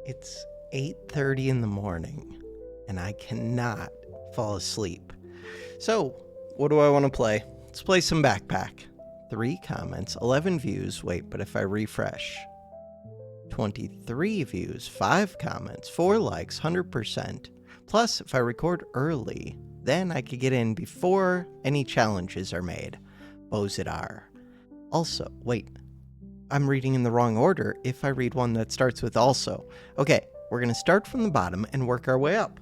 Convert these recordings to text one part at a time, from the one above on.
It's 8:30 in the morning, and I cannot fall asleep. So, what do I want to play? Let's play some Backpack. 3 comments, 11 views. Wait, but if I refresh, 23 views, 5 comments, 4 likes, 100%. Plus, if I record early, then I could get in before any challenges are made. Bozidar. Also, wait, I'm reading in the wrong order if I read one that starts with also. Okay, we're going to start from the bottom and work our way up.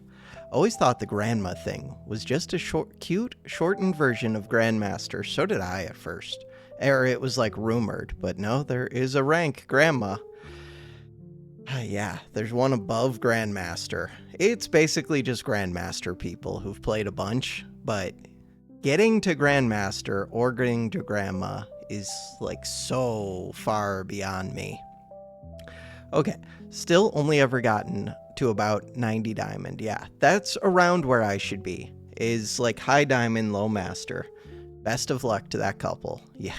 Always thought the grandma thing was just a cute, shortened version of Grandmaster. So did I at first. Or it was like rumored, but no, there is a rank grandma. Yeah, there's one above Grandmaster. It's basically just Grandmaster people who've played a bunch, but getting to Grandmaster or getting to Grandma is like so far beyond me. Okay, still only ever gotten to about 90 diamond. Yeah, that's around where I should be, is like high diamond, low master. Best of luck to that couple. Yeah,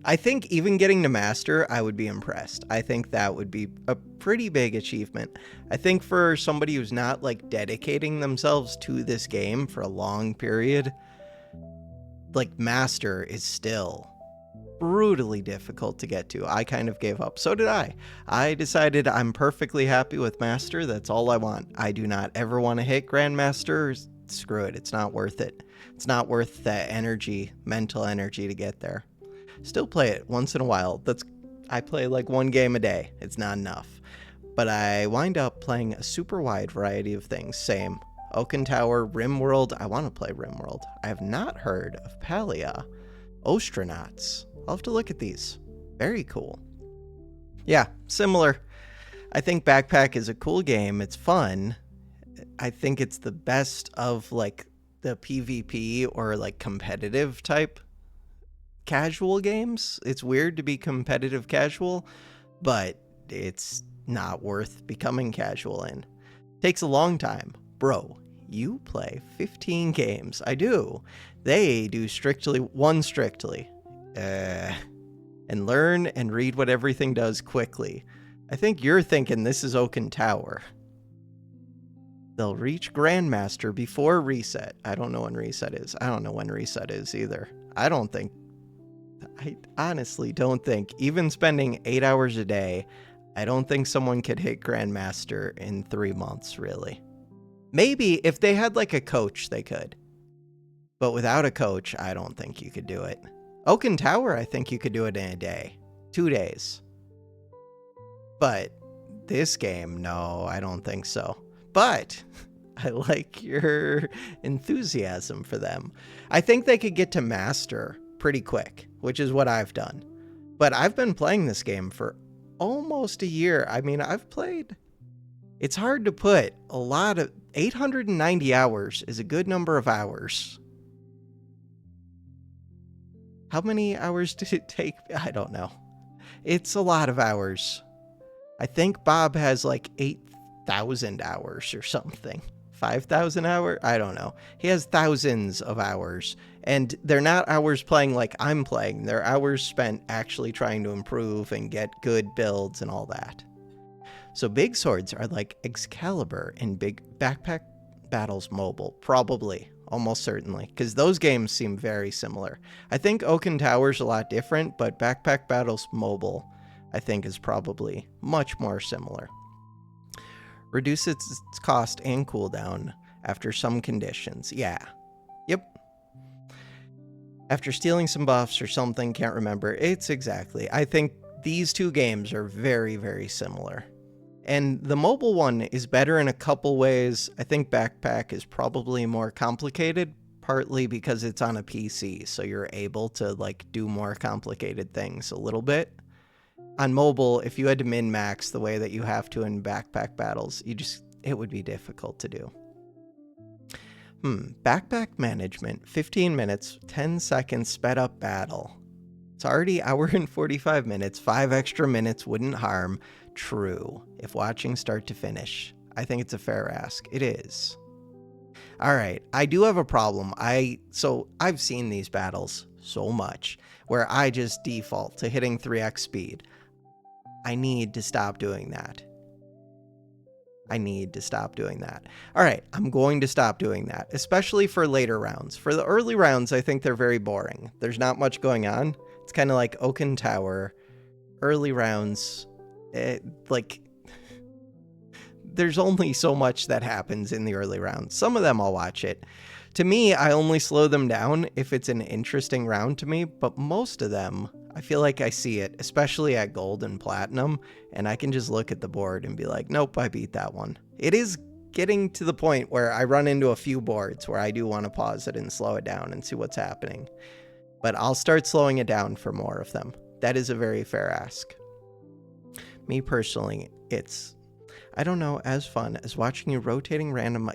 I think even getting to master, I would be impressed. I think that would be a pretty big achievement. I think for somebody who's not like dedicating themselves to this game for a long period, like master is still brutally difficult to get to. I kind of gave up. So did I. I decided I'm perfectly happy with master. That's all I want. I do not ever want to hit grandmaster. Screw it. It's not worth it. It's not worth that energy, mental energy to get there. Still play it once in a while. I play like 1 game a day. It's not enough. But I wind up playing a super wide variety of things. Same. Oaken Tower, RimWorld. I want to play RimWorld. I have not heard of Palia. Ostronauts. I'll have to look at these. Very cool. Yeah, similar. I think Backpack is a cool game. It's fun. I think it's the best of like the PvP or like competitive type casual games. It's weird to be competitive casual, but it's not worth becoming casual in. Takes a long time. Bro, you play 15 games. I do. They do one strictly. And learn and read what everything does quickly. I think you're thinking this is Oaken Tower. They'll reach Grandmaster before reset. I don't know when reset is. I don't know when reset is either. I honestly don't think, even spending 8 hours a day, I don't think someone could hit Grandmaster in 3 months, really. Maybe if they had like a coach, they could. But without a coach, I don't think you could do it. Oaken Tower, I think you could do it in a day. 2 days. But this game, no, I don't think so. But I like your enthusiasm for them. I think they could get to master pretty quick, which is what I've done. But I've been playing this game for almost a year. I mean, it's hard to put a lot of 890 hours is a good number of hours. How many hours did it take? I don't know. It's a lot of hours. I think Bob has like 8,000 hours or something. 5,000 hours? I don't know. He has thousands of hours. And they're not hours playing like I'm playing. They're hours spent actually trying to improve and get good builds and all that. So big swords are like Excalibur in Big Backpack Battles Mobile. Probably. Almost certainly. Because those games seem very similar. I think Oaken Tower's a lot different, but Backpack Battles Mobile, I think, is probably much more similar. Reduce its cost and cooldown after some conditions. Yeah. Yep. After stealing some buffs or something, can't remember. It's exactly. I think these 2 games are very, very similar. And the mobile one is better in a couple ways. I think Backpack is probably more complicated, partly because it's on a PC, so you're able to like do more complicated things a little bit. On mobile, if you had to min-max the way that you have to in Backpack Battles, it would be difficult to do. Backpack management, 15 minutes, 10 seconds sped up battle. It's already hour and 45 minutes, 5 extra minutes wouldn't harm. True, if watching start to finish. I think it's a fair ask. It is. Alright, I do have a problem. I've seen these battles so much, where I just default to hitting 3x speed. I need to stop doing that. I need to stop doing that. All right, I'm going to stop doing that, especially for later rounds. For the early rounds, I think they're very boring. There's not much going on. It's kind of like Oaken Tower. Early rounds, there's only so much that happens in the early rounds. Some of them I'll watch it. To me, I only slow them down if it's an interesting round to me, but most of them, I feel like I see it, especially at Gold and Platinum, and I can just look at the board and be like, nope, I beat that one. It is getting to the point where I run into a few boards where I do want to pause it and slow it down and see what's happening. But I'll start slowing it down for more of them. That is a very fair ask. Me personally, it's, I don't know, as fun as watching you rotating random...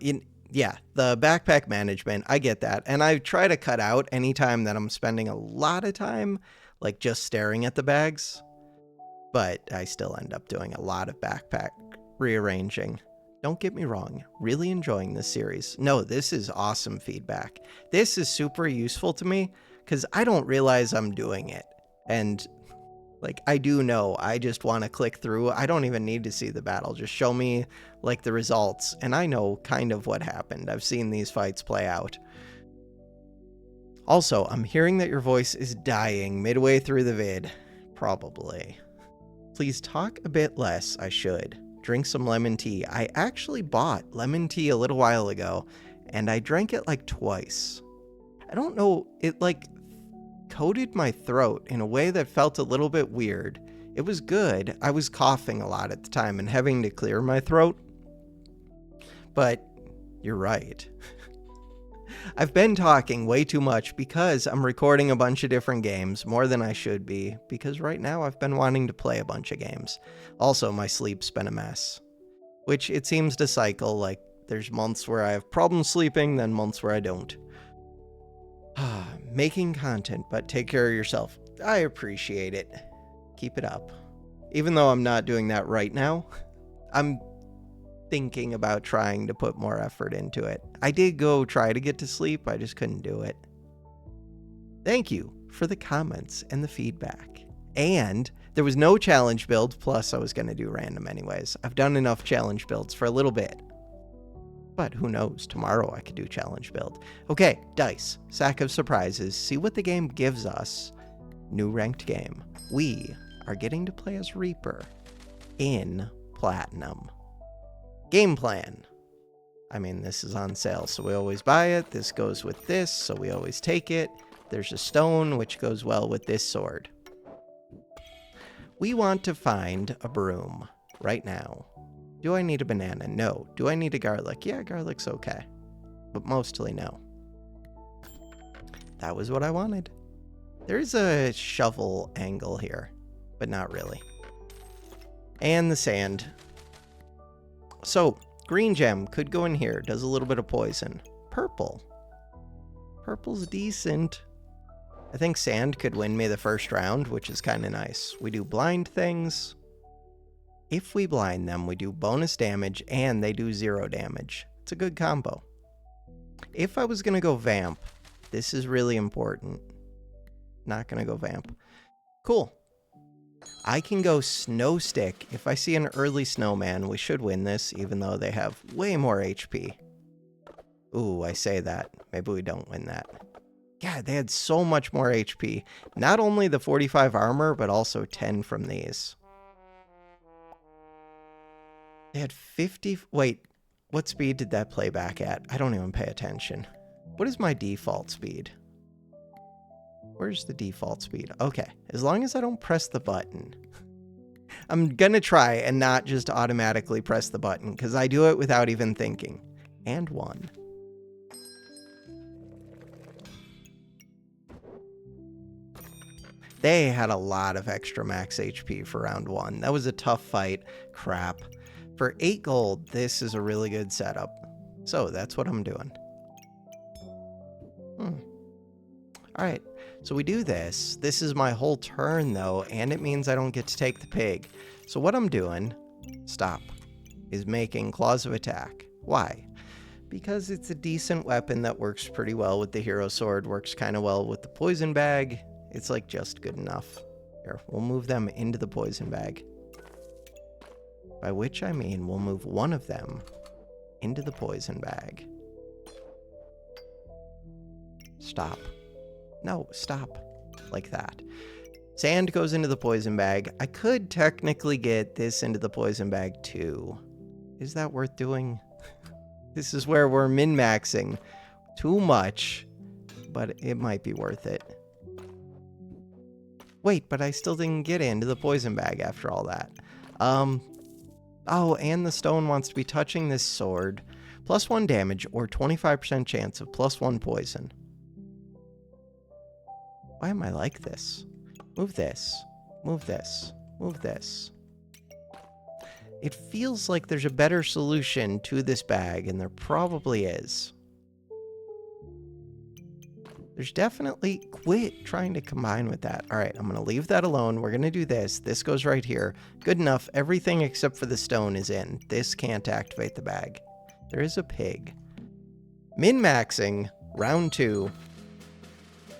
Yeah, the backpack management, I get that. And I try to cut out any time that I'm spending a lot of time, like just staring at the bags. But I still end up doing a lot of backpack rearranging. Don't get me wrong, really enjoying this series. No, this is awesome feedback. This is super useful to me because I don't realize I'm doing it. And like, I do know, I just want to click through. I don't even need to see the battle. Just show me, like, the results. And I know kind of what happened. I've seen these fights play out. Also, I'm hearing that your voice is dying midway through the vid. Probably. Please talk a bit less. I should. Drink some lemon tea. I actually bought lemon tea a little while ago, and I drank it, like, twice. I don't know, it, like... coated my throat in a way that felt a little bit weird. It was good. I was coughing a lot at the time and having to clear my throat. But you're right. I've been talking way too much because I'm recording a bunch of different games, more than I should be, because right now I've been wanting to play a bunch of games. Also, my sleep's been a mess, which it seems to cycle. Like, there's months where I have problems sleeping, then months where I don't. Making content, but take care of yourself. I appreciate it. Keep it up. Even though I'm not doing that right now, I'm thinking about trying to put more effort into it. I did go try to get to sleep, I just couldn't do it. Thank you for the comments and the feedback. And there was no challenge build, plus I was going to do random anyways. I've done enough challenge builds for a little bit. But who knows, tomorrow I could do challenge build. Okay, dice, sack of surprises, see what the game gives us. New ranked game. We are getting to play as Reaper in Platinum. Game plan. I mean, this is on sale, so we always buy it. This goes with this, so we always take it. There's a stone, which goes well with this sword. We want to find a broom right now. Do I need a banana? No. Do I need a garlic? Yeah, garlic's okay. But mostly no. That was what I wanted. There's a shovel angle here, but not really. And the sand. So, green gem could go in here. Does a little bit of poison. Purple. Purple's decent. I think sand could win me the first round, which is kind of nice. We do blind things. If we blind them, we do bonus damage, and they do 0 damage. It's a good combo. If I was going to go vamp, this is really important. Not going to go vamp. Cool. I can go snow stick. If I see an early snowman, we should win this, even though they have way more HP. Ooh, I say that. Maybe we don't win that. God, they had so much more HP. Not only the 45 armor, but also 10 from these. They had 50... Wait, what speed did that play back at? I don't even pay attention. What is my default speed? Where's the default speed? Okay, as long as I don't press the button. I'm gonna try and not just automatically press the button, because I do it without even thinking. And 1. They had a lot of extra max HP for round 1. That was a tough fight. Crap. For 8 gold, this is a really good setup. So that's what I'm doing. Alright, so we do this. This is my whole turn, though, and it means I don't get to take the pig. So what I'm doing, stop, is making Claws of Attack. Why? Because it's a decent weapon that works pretty well with the hero sword, works kind of well with the poison bag. It's like just good enough. Here, we'll move them into the poison bag. By which I mean we'll move one of them into the poison bag. Stop. No, stop. Like that. Sand goes into the poison bag. I could technically get this into the poison bag too. Is that worth doing? This is where we're min-maxing too much, but it might be worth it. Wait, but I still didn't get into the poison bag after all that. Oh, and the stone wants to be touching this sword. +1 damage or 25% chance of +1 poison. Why am I like this? Move this. Move this. Move this. It feels like there's a better solution to this bag, and there probably is. There's definitely... Quit trying to combine with that. All right, I'm going to leave that alone. We're going to do this. This goes right here. Good enough. Everything except for the stone is in. This can't activate the bag. There is a pig. Min-maxing. Round 2.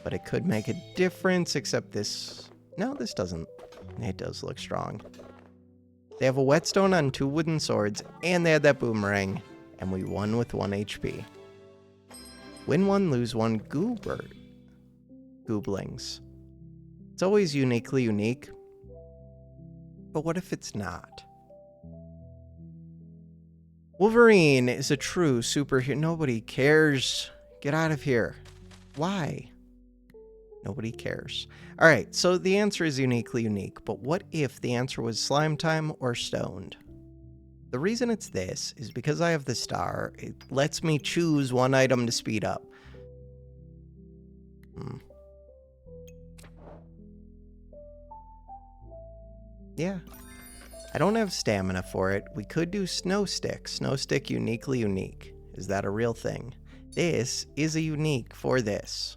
But it could make a difference, except this... No, this doesn't. It does look strong. They have a whetstone on 2 wooden swords, and they had that boomerang, and we won with 1 HP. Win 1, lose 1 gooblings. It's always uniquely unique, but what if it's not? Wolverine is a true superhero. Nobody cares. Get out of here. Why? Nobody cares. All right, so the answer is uniquely unique, but what if the answer was slime time or stoned? The reason it's this is because I have the star. It lets me choose one item to speed up. Yeah. I don't have stamina for it. We could do snow stick. Snow stick uniquely unique. Is that a real thing? This is a unique for this.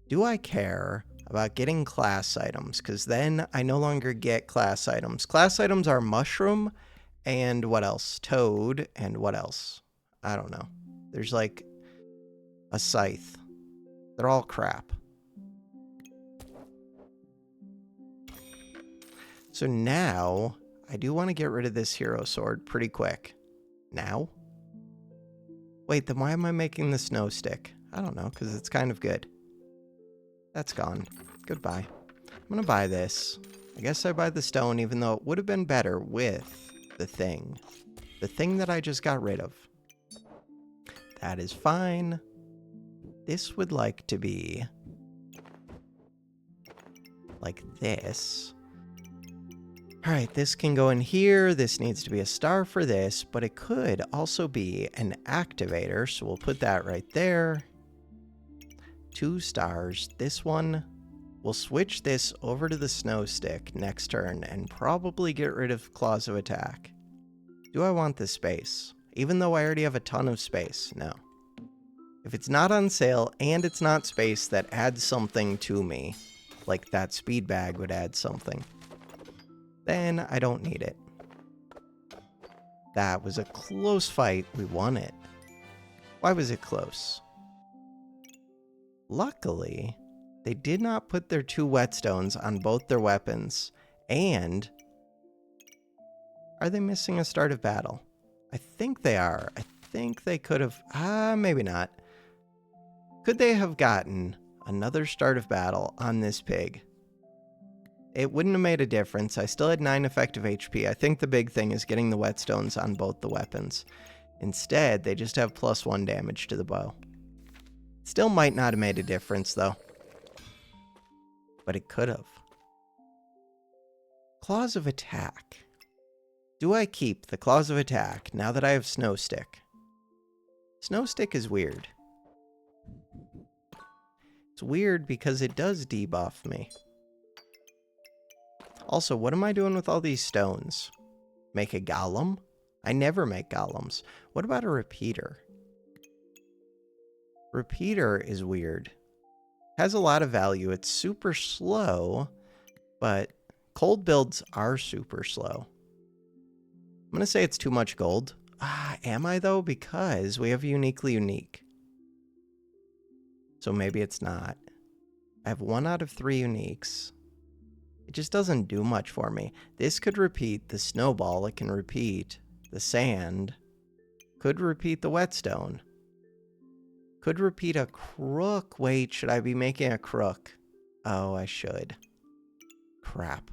Do I care about getting class items? Because then I no longer get class items. Class items are mushroom and what else? Toad and what else? I don't know. There's like a scythe. They're all crap. So now I do want to get rid of this hero sword pretty quick. Now? Wait, then why am I making the snow stick? I don't know, because it's kind of good. That's gone. Goodbye. I'm going to buy this. I guess I buy the stone, even though it would have been better with the thing. The thing that I just got rid of. That is fine. This would like to be like this. All right, this can go in here. This needs to be a star for this, but it could also be an activator. So we'll put that right there. 2 stars. This one, we'll switch this over to the snow stick next turn and probably get rid of claws of attack. Do I want this space? Even though I already have a ton of space, no. If it's not on sale and it's not space that adds something to me, like that speed bag would add something, then I don't need it. That was a close fight. We won it. Why was it close? Luckily, they did not put their 2 whetstones on both their weapons. And are they missing a start of battle? I think they are. I think they could have... maybe not. Could they have gotten another start of battle on this pig? It wouldn't have made a difference. I still had 9 effective HP. I think the big thing is getting the whetstones on both the weapons. Instead, they just have +1 damage to the bow. Still might not have made a difference, though. But it could have. Claws of attack. Do I keep the claws of attack now that I have snow stick? Snow stick is weird. It's weird because it does debuff me. Also, what am I doing with all these stones? Make a golem? I never make golems. What about a repeater? Repeater is weird. Has a lot of value. It's super slow, but cold builds are super slow. I'm going to say it's too much gold. Am I though? Because we have uniquely unique. So maybe it's not. I have 1 out of 3 uniques. It just doesn't do much for me. This could repeat the snowball. It can repeat the sand. Could repeat the whetstone. Could repeat a crook. Wait, should I be making a crook? Oh, I should. Crap.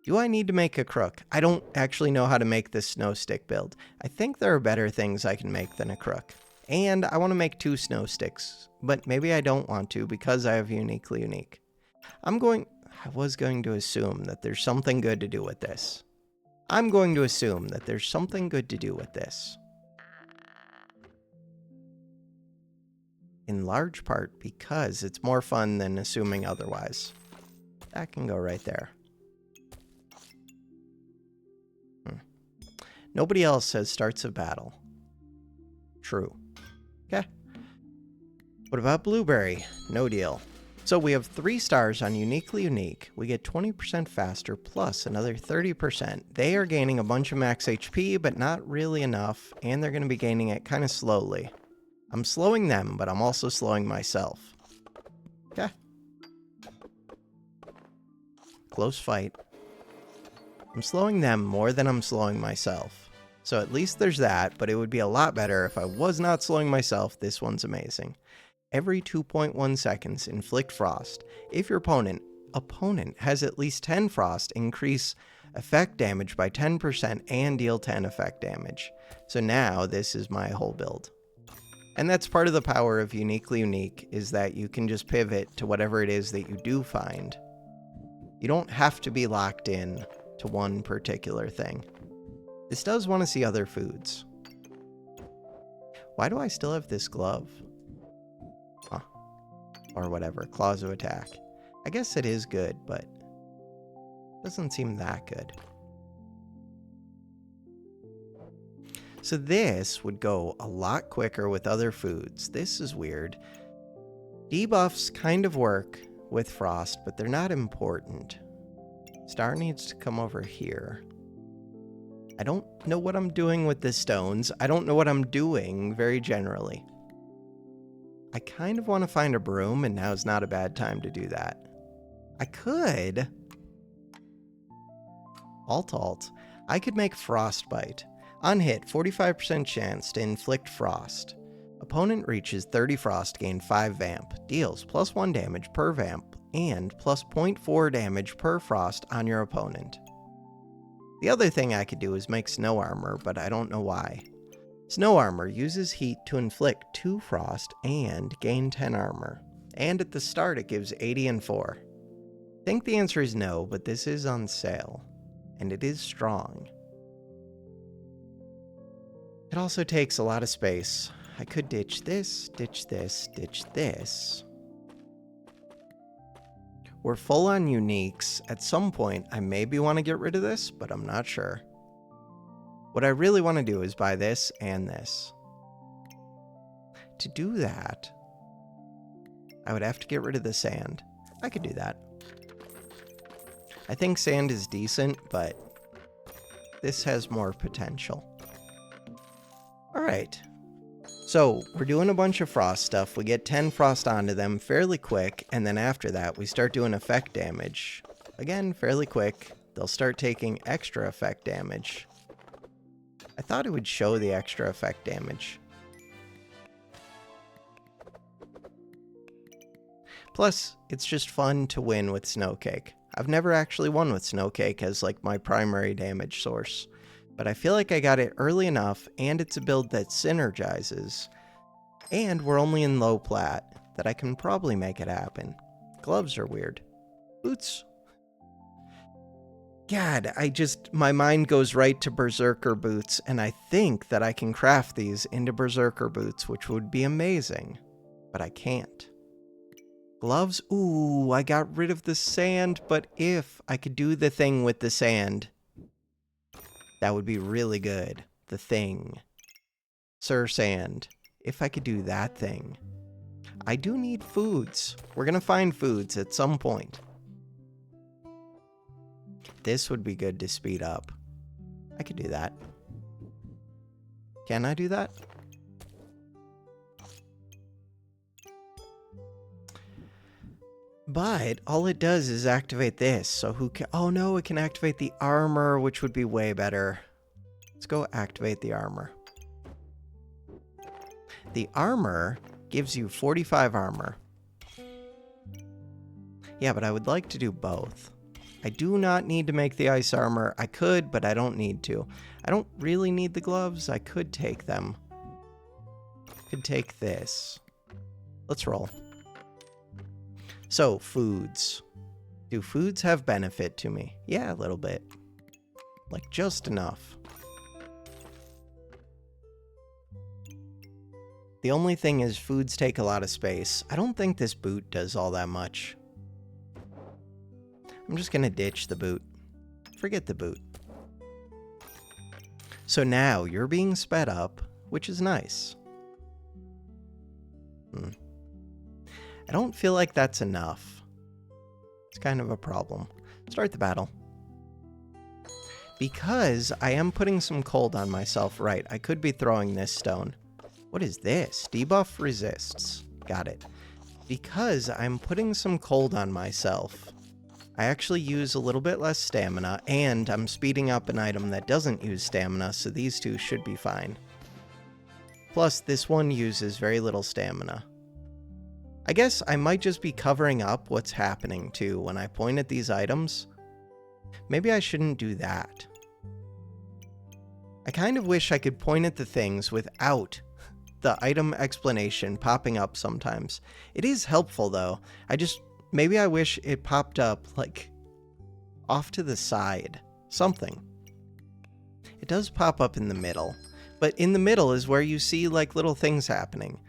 Do I need to make a crook? I don't actually know how to make this snow stick build. I think there are better things I can make than a crook. And I want to make 2 snow sticks, but maybe I don't want to because I have uniquely unique. I was going to assume that there's something good to do with this. I'm going to assume that there's something good to do with this. In large part because it's more fun than assuming otherwise. That can go right there. Nobody else says starts a battle. True. Okay. What about blueberry? No deal. So we have 3 stars on uniquely unique. We get 20% faster plus another 30%. They are gaining a bunch of max HP, but not really enough, and they're going to be gaining it kind of slowly. I'm slowing them, but I'm also slowing myself. Okay. Close fight. I'm slowing them more than I'm slowing myself. So at least there's that, but it would be a lot better if I was not slowing myself. This one's amazing. Every 2.1 seconds, inflict frost. If your opponent has at least 10 frost, increase effect damage by 10% and deal 10 effect damage. So now this is my whole build. And that's part of the power of uniquely unique, is that you can just pivot to whatever it is that you do find. You don't have to be locked in to one particular thing. This does want to see other foods. Why do I still have this glove? Huh. Or whatever, claws of attack. I guess it is good, but doesn't seem that good. So this would go a lot quicker with other foods. This is weird. Debuffs kind of work with frost, but they're not important. Star needs to come over here. I don't know what I'm doing with the stones. I don't know what I'm doing very generally. I kind of want to find a broom, and now's not a bad time to do that. I could. Alt. I could make frostbite. On hit, 45% chance to inflict frost. Opponent reaches 30 frost, gain 5 vamp. Deals +1 damage per vamp and plus 0.4 damage per frost on your opponent. The other thing I could do is make snow armor, but I don't know why. Snow armor uses heat to inflict 2 frost and gain 10 armor. And at the start it gives 80 and 4. I think the answer is no, but this is on sale. And it is strong. It also takes a lot of space. I could ditch this, ditch this, ditch this. We're full on uniques. At some point, I maybe want to get rid of this, but I'm not sure. What I really want to do is buy this and this. To do that, I would have to get rid of the sand. I could do that. I think sand is decent, but this has more potential. Alright. So, we're doing a bunch of frost stuff. We get 10 frost onto them fairly quick, and then after that, we start doing effect damage. Again, fairly quick. They'll start taking extra effect damage. I thought it would show the extra effect damage. Plus, it's just fun to win with Snowcake. I've never actually won with Snowcake as like my primary damage source. But I feel like I got it early enough, and it's a build that synergizes, and we're only in low plat, that I can probably make it happen. Gloves are weird. Boots. God, my mind goes right to Berserker boots, and I think that I can craft these into Berserker boots, which would be amazing, but I can't. Gloves, ooh, I got rid of the sand, but if I could do the thing with the sand, that would be really good. The thing. Sir Sand. If I could do that thing. I do need foods. We're gonna find foods at some point. This would be good to speed up. I could do that. Can I do that? But all it does is activate this, so who can... Oh no, it can activate the armor, which would be way better. Let's go activate the armor. The armor gives you 45 armor. Yeah, but I would like to do both. I do not need to make the ice armor. I could, but I don't need to. I don't really need the gloves. I could take them. Could take this. Let's roll. So, foods. Do foods have benefit to me? Yeah, a little bit. Like, just enough. The only thing is foods take a lot of space. I don't think this boot does all that much. I'm just gonna ditch the boot. Forget the boot. So now you're being sped up, which is nice. I don't feel like that's enough. It's kind of a problem. Start the battle. Because I am putting some cold on myself, right? I could be throwing this stone. What is this? Debuff resists. Got it. Because I'm putting some cold on myself, I actually use a little bit less stamina, and I'm speeding up an item that doesn't use stamina, so these two should be fine. Plus, this one uses very little stamina. I guess I might just be covering up what's happening, too, when I point at these items. Maybe I shouldn't do that. I kind of wish I could point at the things without the item explanation popping up sometimes. It is helpful, though. Maybe I wish it popped up, like, off to the side. Something. It does pop up in the middle. But in the middle is where you see, like, little things happening.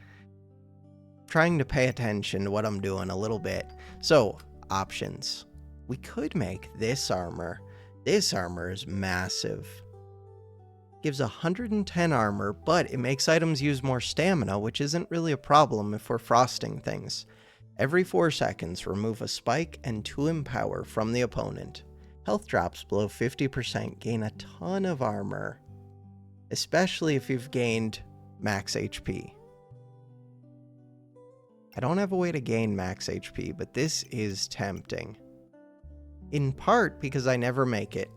Trying to pay attention to what I'm doing a little bit. So, options. We could make this armor. This armor is massive. Gives 110 armor, but it makes items use more stamina, which isn't really a problem if we're frosting things. Every 4 seconds, remove a spike and 2 empower from the opponent. Health drops below 50% gain a ton of armor, especially if you've gained max HP. I don't have a way to gain max HP, but this is tempting. In part because I never make it.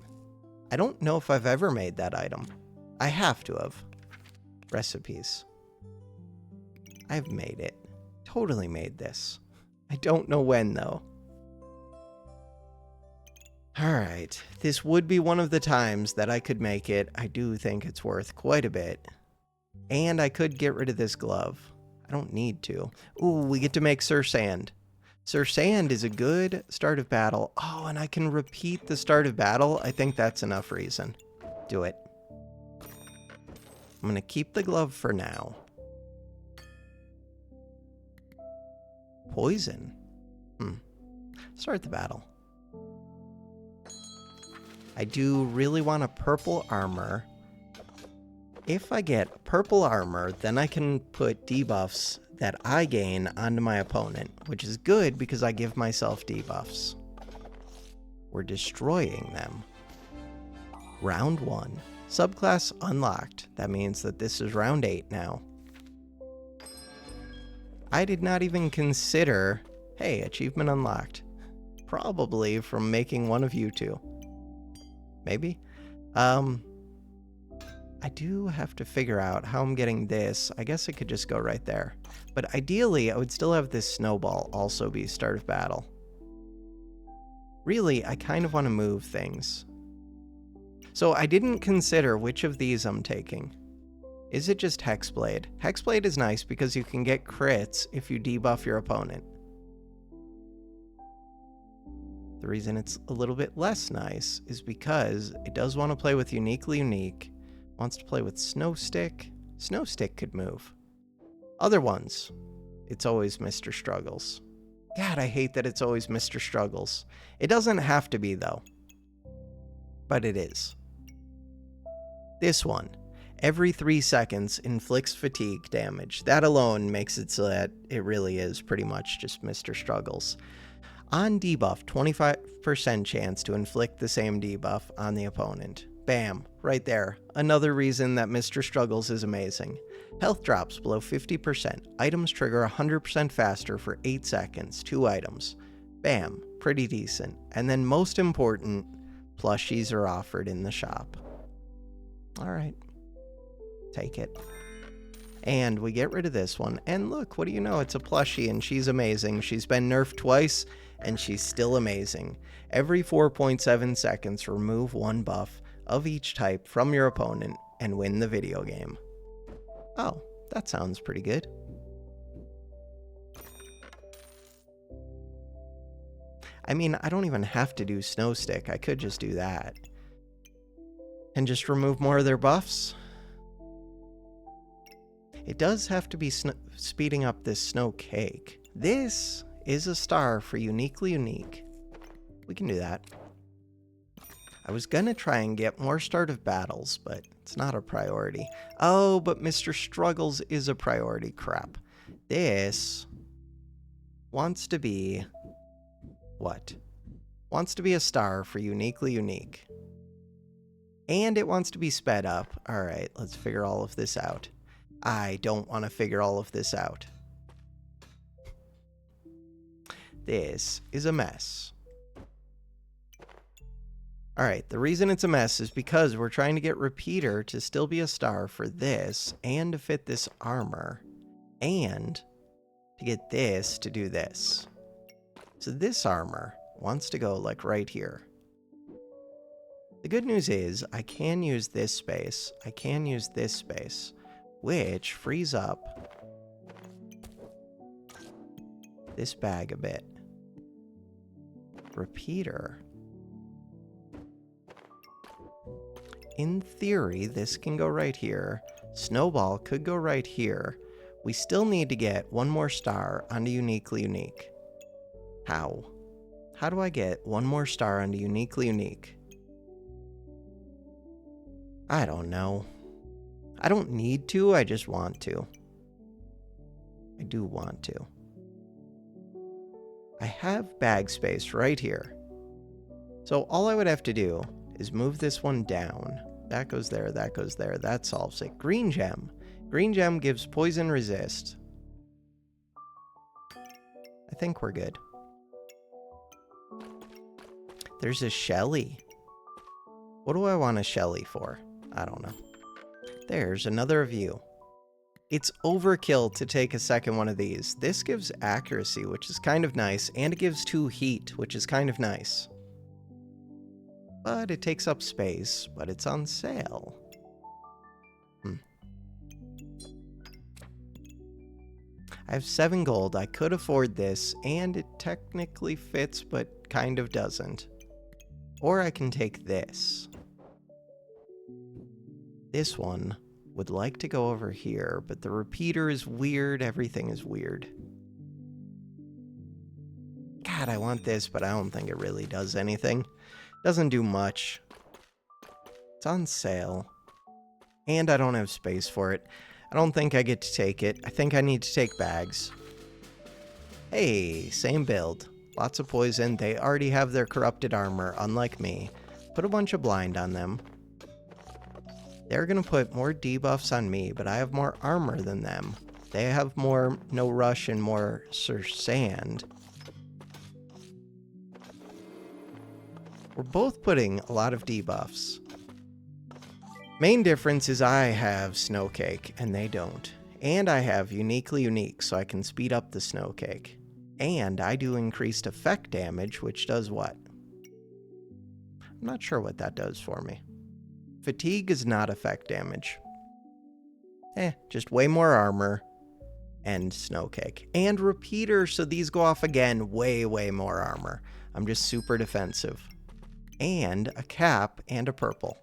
I don't know if I've ever made that item. I have to have. Recipes. I've made it. Totally made this. I don't know when, though. Alright, this would be one of the times that I could make it. I do think it's worth quite a bit. And I could get rid of this glove. I don't need to. Ooh, we get to make Sir Sand. Sir Sand is a good start of battle. Oh, and I can repeat the start of battle. I think that's enough reason. Do it. I'm going to keep the glove for now. Poison. Start the battle. I do really want a purple armor. If I get purple armor, then I can put debuffs that I gain onto my opponent, which is good because I give myself debuffs. We're destroying them. Round 1. Subclass unlocked. That means that this is round 8 now. I did not even consider, hey, achievement unlocked. Probably from making one of you two. Maybe? I do have to figure out how I'm getting this. I guess it could just go right there. But ideally, I would still have this snowball also be start of battle. Really, I kind of want to move things. So I didn't consider which of these I'm taking. Is it just Hexblade? Hexblade is nice because you can get crits if you debuff your opponent. The reason it's a little bit less nice is because it does want to play with Uniquely Unique. Wants to play with Snowstick. Snowstick could move. Other ones, it's always Mr. Struggles. God, I hate that it's always Mr. Struggles. It doesn't have to be, though. But it is. This one, every 3 seconds inflicts fatigue damage. That alone makes it so that it really is pretty much just Mr. Struggles. On debuff, 25% chance to inflict the same debuff on the opponent. Bam, right there. Another reason that Mr. Struggles is amazing. Health drops below 50%. Items trigger 100% faster for 8 seconds. 2 items. Bam, pretty decent. And then most important, plushies are offered in the shop. All right, take it. And we get rid of this one. And look, what do you know? It's a plushie and she's amazing. She's been nerfed twice and she's still amazing. Every 4.7 seconds, remove one buff of each type from your opponent and win the video game. Oh, that sounds pretty good. I mean, I don't even have to do Snow Stick. I could just do that. And just remove more of their buffs. It does have to be speeding up this Snow Cake. This is a star for Uniquely Unique. We can do that. I was gonna try and get more start of battles, but it's not a priority. Oh, but Mr. Struggles is a priority. Crap. This wants to be... what? Wants to be a star for Uniquely Unique. And it wants to be sped up. Alright, let's figure all of this out. I don't want to figure all of this out. This is a mess. Alright, the reason it's a mess is because we're trying to get Repeater to still be a star for this, and to fit this armor, and to get this to do this. So this armor wants to go like right here. The good news is I can use this space, I can use this space, which frees up this bag a bit. Repeater. In theory, this can go right here. Snowball could go right here. We still need to get one more star onto Uniquely Unique. How? How do I get one more star onto Uniquely Unique? I don't know. I don't need to, I just want to. I do want to. I have bag space right here. So all I would have to do is move this one down. That goes there, that goes there, that solves it. Green gem. Green gem gives poison resist. I think we're good. There's a Shelly. What do I want a Shelly for? I don't know. There's another view. It's overkill to take a second one of these. This gives accuracy, which is kind of nice, and it gives 2 heat, which is kind of nice. But it takes up space, but it's on sale. I have 7 gold. I could afford this, and it technically fits, but kind of doesn't. Or I can take this. This one would like to go over here, but the repeater is weird. Everything is weird. God, I want this, but I don't think it really does anything. Doesn't do much. It's on sale. And I don't have space for it. I don't think I get to take it. I think I need to take bags. Hey, same build. Lots of poison. They already have their corrupted armor, unlike me. Put a bunch of blind on them. They're gonna put more debuffs on me, but I have more armor than them. They have more no rush and more Sir Sand. We're both putting a lot of debuffs. Main difference is I have Snow Cake and they don't. And I have Uniquely Unique, so I can speed up the Snow Cake. And I do increased effect damage, which does what? I'm not sure what that does for me. Fatigue is not effect damage. Just way more armor and Snow Cake. And Repeater, so these go off again, way more armor. I'm just super defensive. And a cap and a purple.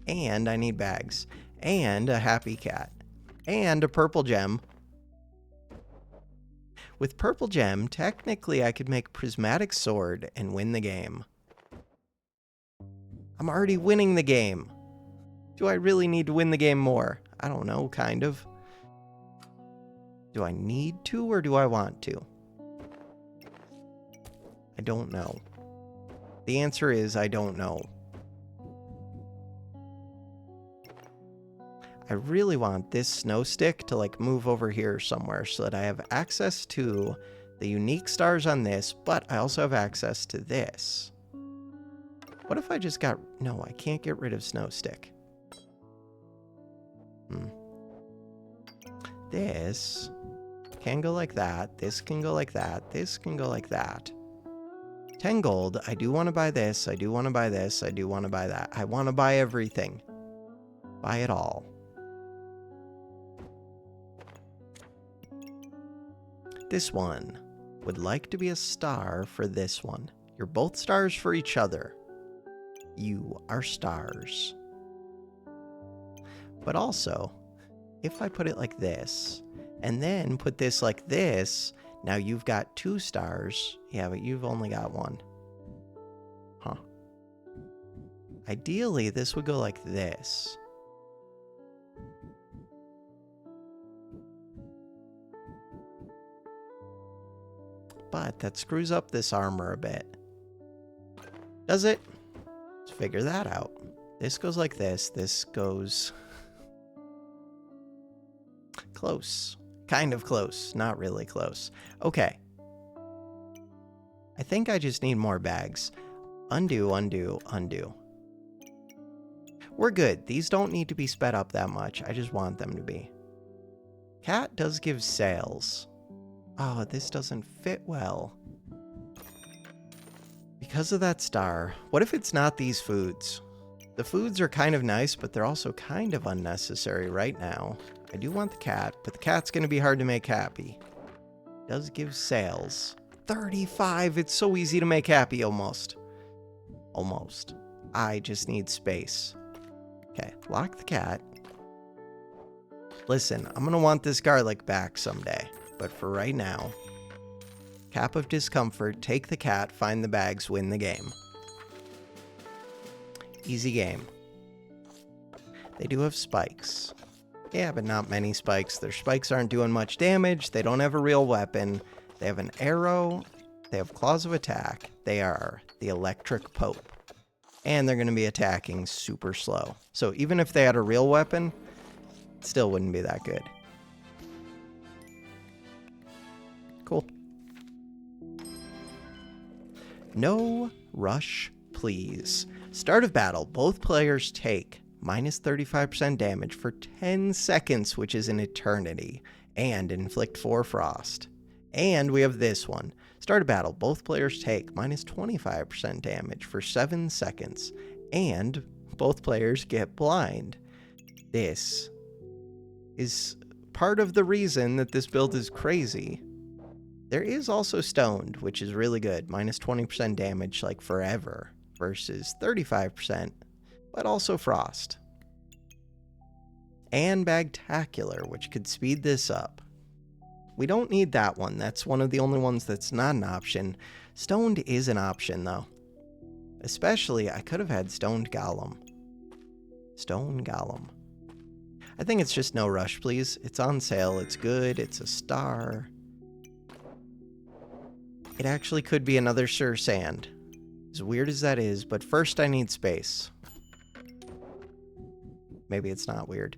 And I need bags. And a happy cat. And a purple gem. With purple gem, technically I could make Prismatic Sword and win the game. I'm already winning the game. Do I really need to win the game more? I don't know, kind of. Do I need to or do I want to? I don't know. The answer is I don't know. I really want this Snow Stick to like move over here somewhere so that I have access to the unique stars on this, but I also have access to this. What if I just got... No, I can't get rid of Snow Stick. This can go like that. This can go like that. This can go like that. 10 gold. I do want to buy this. I do want to buy this. I do want to buy that. I want to buy everything. Buy it all. This one would like to be a star for this one. You're both stars for each other. You are stars. But also, if I put it like this, and then put this like this, now you've got 2 stars. Yeah, but you've only got 1. Huh. Ideally, this would go like this. But that screws up this armor a bit. Does it? Let's figure that out. This goes like this. This goes... close. Kind of close. Not really close. Okay. I think I just need more bags. Undo, undo, undo. We're good. These don't need to be sped up that much. I just want them to be. Cat does give sales. Oh, this doesn't fit well. Because of that star. What if it's not these foods? The foods are kind of nice, but they're also kind of unnecessary right now. I do want the cat, but the cat's going to be hard to make happy. Does give sales. 35! It's so easy to make happy, almost. Almost. I just need space. Okay, lock the cat. Listen, I'm going to want this garlic back someday. But for right now, cap of discomfort, take the cat, find the bags, win the game. Easy game. They do have spikes. Yeah, but not many spikes. Their spikes aren't doing much damage. They don't have a real weapon. They have an arrow. They have claws of attack. They are the electric pope. And they're going to be attacking super slow. So even if they had a real weapon, it still wouldn't be that good. Cool. No rush, please. Start of battle. Both players take minus 35% damage for 10 seconds, which is an eternity, and inflict 4 frost. And we have this one. Start of battle. Both players take minus 25% damage for 7 seconds, and both players get blind. This is part of the reason that this build is crazy. There is also stoned, which is really good. Minus 20% damage, like forever, versus 35%, but also frost. And bagtacular, which could speed this up. We don't need that one. That's one of the only ones that's not an option. Stoned is an option, though. Especially, I could have had stoned golem. Stone golem. I think it's just no rush, please. It's on sale. It's good. It's a star. It actually could be another Sure Sand. As weird as that is, but first I need space. Maybe it's not weird.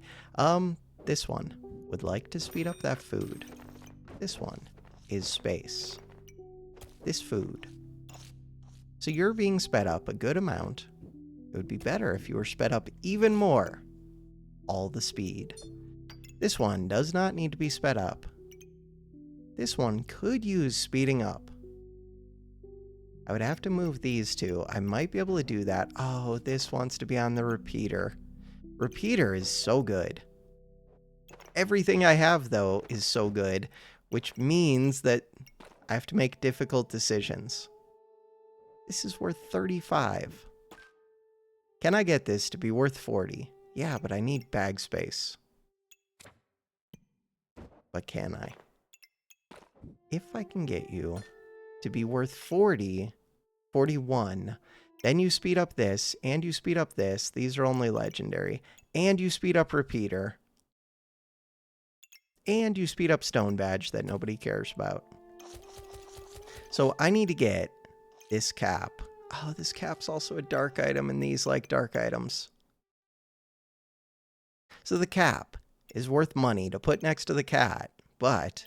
This one would like to speed up that food. This one is space. This food. So you're being sped up a good amount. It would be better if you were sped up even more. All the speed. This one does not need to be sped up. This one could use speeding up. I would have to move these two. I might be able to do that. Oh, this wants to be on the repeater. Repeater is so good. Everything I have, though, is so good, which means that I have to make difficult decisions. This is worth 35. Can I get this to be worth 40? Yeah, but I need bag space. But can I? If I can get you to be worth 40, 41, then you speed up this, and you speed up this. These are only legendary. And you speed up repeater. And you speed up stone badge that nobody cares about. So I need to get this cap. Oh, this cap's also a dark item, and these like dark items. So the cap is worth money to put next to the cat, but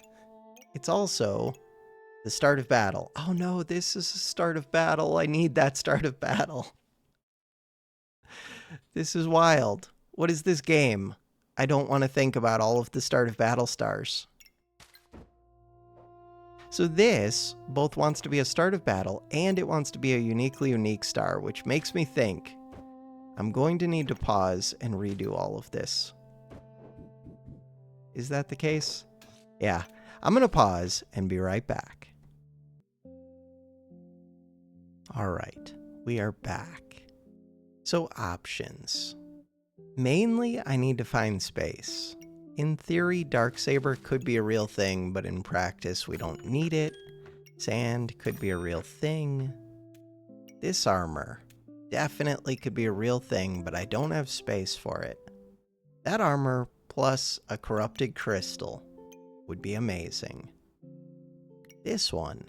it's also The start of battle. Oh no, this is the start of battle. I need that start of battle. This is wild. What is this game? I don't want to think about all of the start of battle stars. So this both wants to be a start of battle and it wants to be a uniquely unique star, which makes me think I'm going to need to pause and redo all of this. Is that the case? Yeah, I'm going to pause and be right back. All right, we are back. So options. Mainly, I need to find space. In theory, Darksaber could be a real thing, but in practice, we don't need it. Sand could be a real thing. This armor definitely could be a real thing, but I don't have space for it. That armor plus a corrupted crystal would be amazing. This one.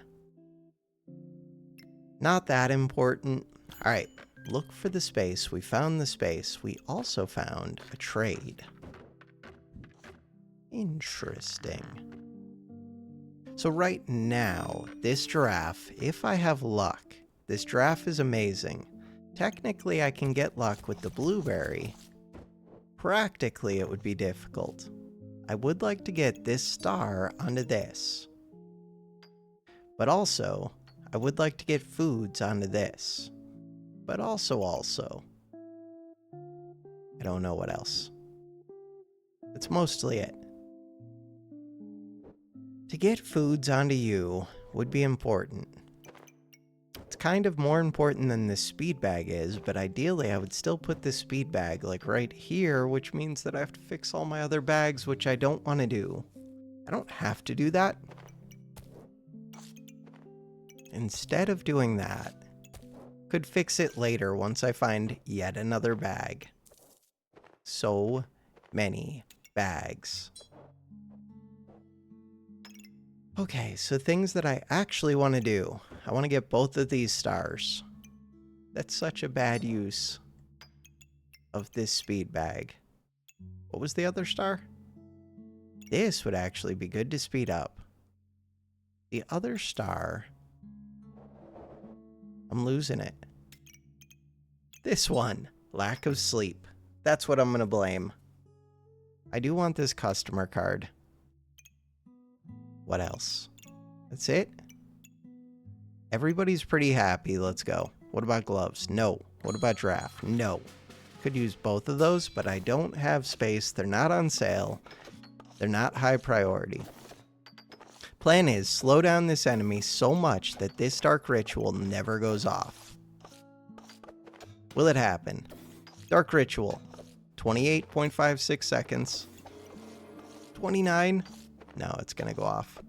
Not that important. All right, look for the space. We found the space. We also found a trade. Interesting. So right now, this giraffe, if I have luck, this giraffe is amazing. Technically, I can get luck with the blueberry. Practically, it would be difficult. I would like to get this star onto this. But also, I would like to get foods onto this. But also. I don't know what else. That's mostly it. To get foods onto you would be important. It's kind of more important than this speed bag is, but ideally I would still put this speed bag like right here, which means that I have to fix all my other bags, which I don't want to do. I don't have to do that. Instead of doing that, could fix it later once I find yet another bag. So many bags. Okay, so things that I actually want to do. I want to get both of these stars. That's such a bad use of this speed bag. What was the other star? This would actually be good to speed up. The other star, I'm losing it. This one, lack of sleep. That's what I'm going to blame. I do want this customer card. What else? That's it? Everybody's pretty happy. Let's go. What about gloves? No. What about giraffe? No. Could use both of those, but I don't have space. They're not on sale. They're not high priority. Plan is slow down this enemy so much that this dark ritual never goes off. Will it happen? Dark ritual. 28.56 seconds. 29? No, it's going to go off.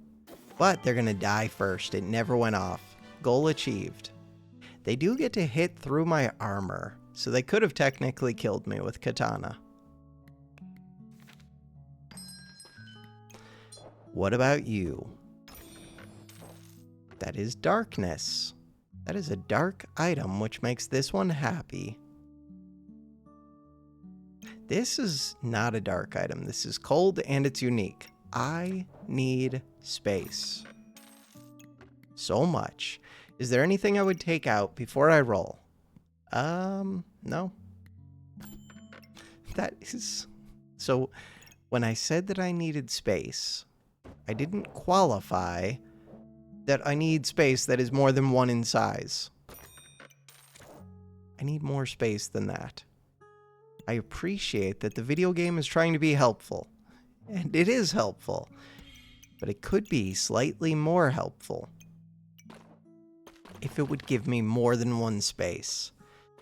But they're going to die first. It never went off. Goal achieved. They do get to hit through my armor, so they could have technically killed me with katana. What about you? That is darkness. That is a dark item, which makes this one happy. This is not a dark item. This is cold and it's unique. I need space. So much. Is there anything I would take out before I roll? No. That is... So, when I said that I needed space, I didn't qualify that I need space that is more than 1 in size. I need more space than that. I appreciate that the video game is trying to be helpful. And it is helpful. But it could be slightly more helpful if it would give me more than 1 space.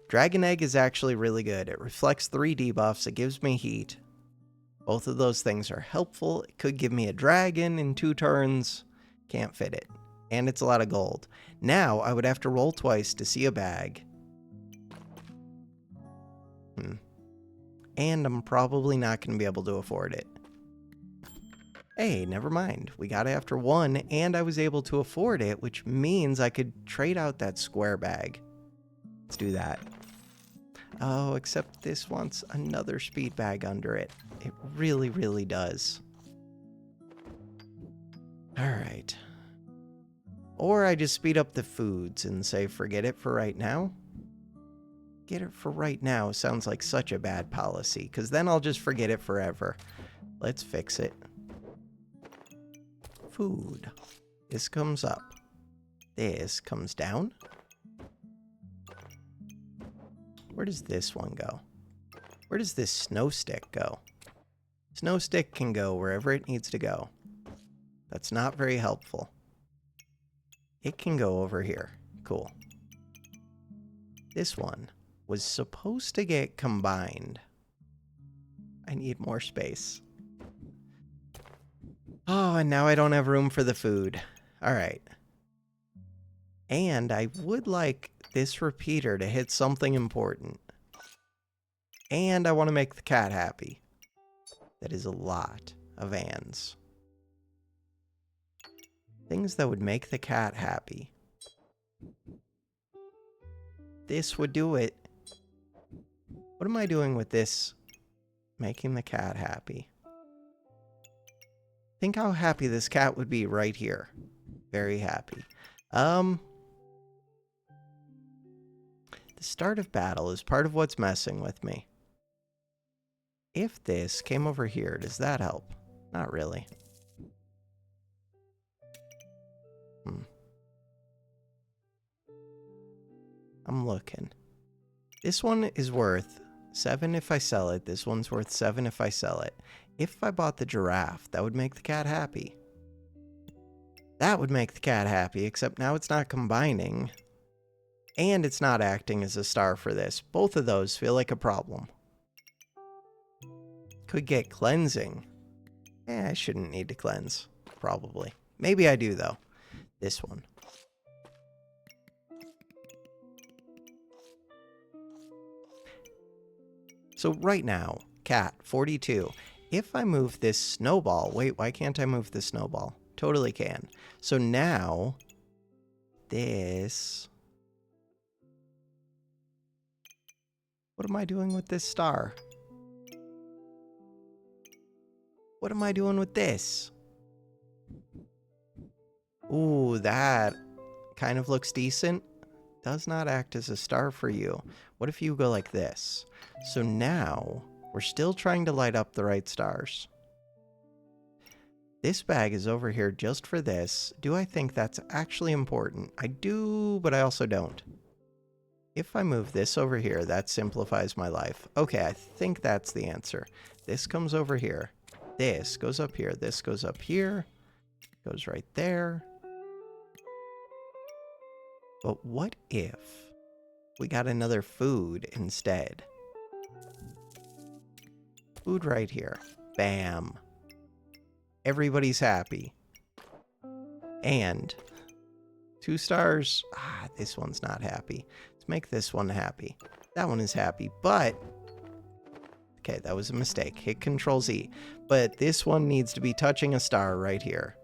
Dragon Egg is actually really good. It reflects 3 debuffs. It gives me heat. Both of those things are helpful. It could give me a dragon in 2 turns. Can't fit it. And it's a lot of gold. Now, I would have to roll twice to see a bag. And I'm probably not going to be able to afford it. Hey, never mind. We got it after 1, and I was able to afford it, which means I could trade out that square bag. Let's do that. Oh, except this wants another speed bag under it. It really, really does. All right. Or I just speed up the foods and say, forget it for right now. Get it for right now sounds like such a bad policy, because then I'll just forget it forever. Let's fix it. Food. This comes up. This comes down. Where does this one go? Where does this snow stick go? Snow stick can go wherever it needs to go. That's not very helpful. It can go over here. Cool. This one was supposed to get combined. I need more space. Oh, and now I don't have room for the food. All right. And I would like this repeater to hit something important. And I want to make the cat happy. That is a lot of ands. Things that would make the cat happy. This would do it. What am I doing with this? Making the cat happy. Think how happy this cat would be right here. Very happy. The start of battle is part of what's messing with me. If this came over here, does that help? Not really. I'm looking. This one is worth 7 if I sell it. This one's worth 7 if I sell it. If I bought the giraffe, that would make the cat happy. That would make the cat happy, except now it's not combining. And it's not acting as a star for this. Both of those feel like a problem. Could get cleansing. I shouldn't need to cleanse. Probably. Maybe I do, though. This one. So right now, cat, 42. If I move this snowball... Wait, why can't I move this snowball? Totally can. So now, this... What am I doing with this star? What am I doing with this? Ooh, that kind of looks decent. Does not act as a star for you. What if you go like this? So now, we're still trying to light up the right stars. This bag is over here just for this. Do I think that's actually important? I do, but I also don't. If I move this over here, that simplifies my life. Okay, I think that's the answer. This comes over here. This goes up here. This goes up here. Goes right there. But what if we got another food instead? Food right here. Bam. Everybody's happy. And 2 stars. This one's not happy. Let's make this one happy. That one is happy, but... Okay, that was a mistake. Hit Control-Z. But this one needs to be touching a star right here.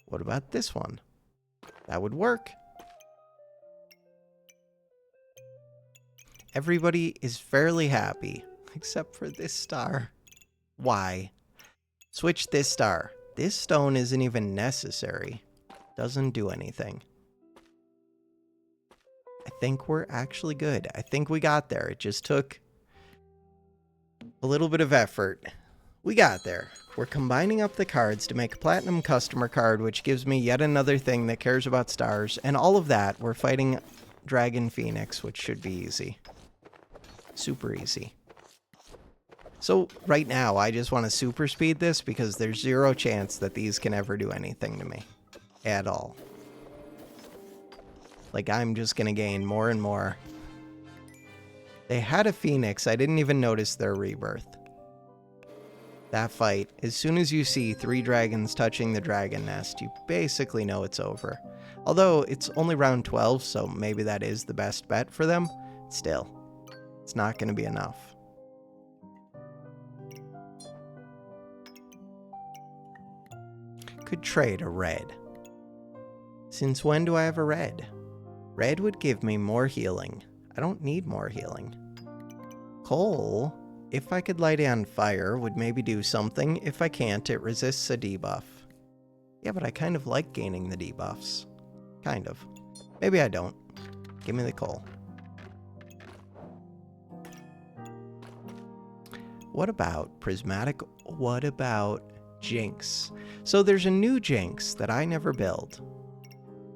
What about this one? That would work. Everybody is fairly happy, except for this star. Why? Switch this star. This stone isn't even necessary. Doesn't do anything. I think we're actually good. I think we got there. It just took a little bit of effort. We got there. We're combining up the cards to make a platinum customer card, which gives me yet another thing that cares about stars. And all of that, we're fighting Dragon Phoenix, which should be easy. Super easy. So right now, I just want to super speed this because there's 0 chance that these can ever do anything to me. At all. Like, I'm just going to gain more and more. They had a Phoenix. I didn't even notice their rebirth. That fight, as soon as you see 3 dragons touching the dragon nest, you basically know it's over. Although, it's only round 12, so maybe that is the best bet for them. Still, it's not going to be enough. Could trade a red. Since when do I have a red? Red would give me more healing. I don't need more healing. Coal, if I could light it on fire, would maybe do something. If I can't, it resists a debuff. Yeah, but I kind of like gaining the debuffs. Kind of. Maybe I don't. Give me the coal. What about prismatic? What about Jinx? So there's a new Jinx that I never build.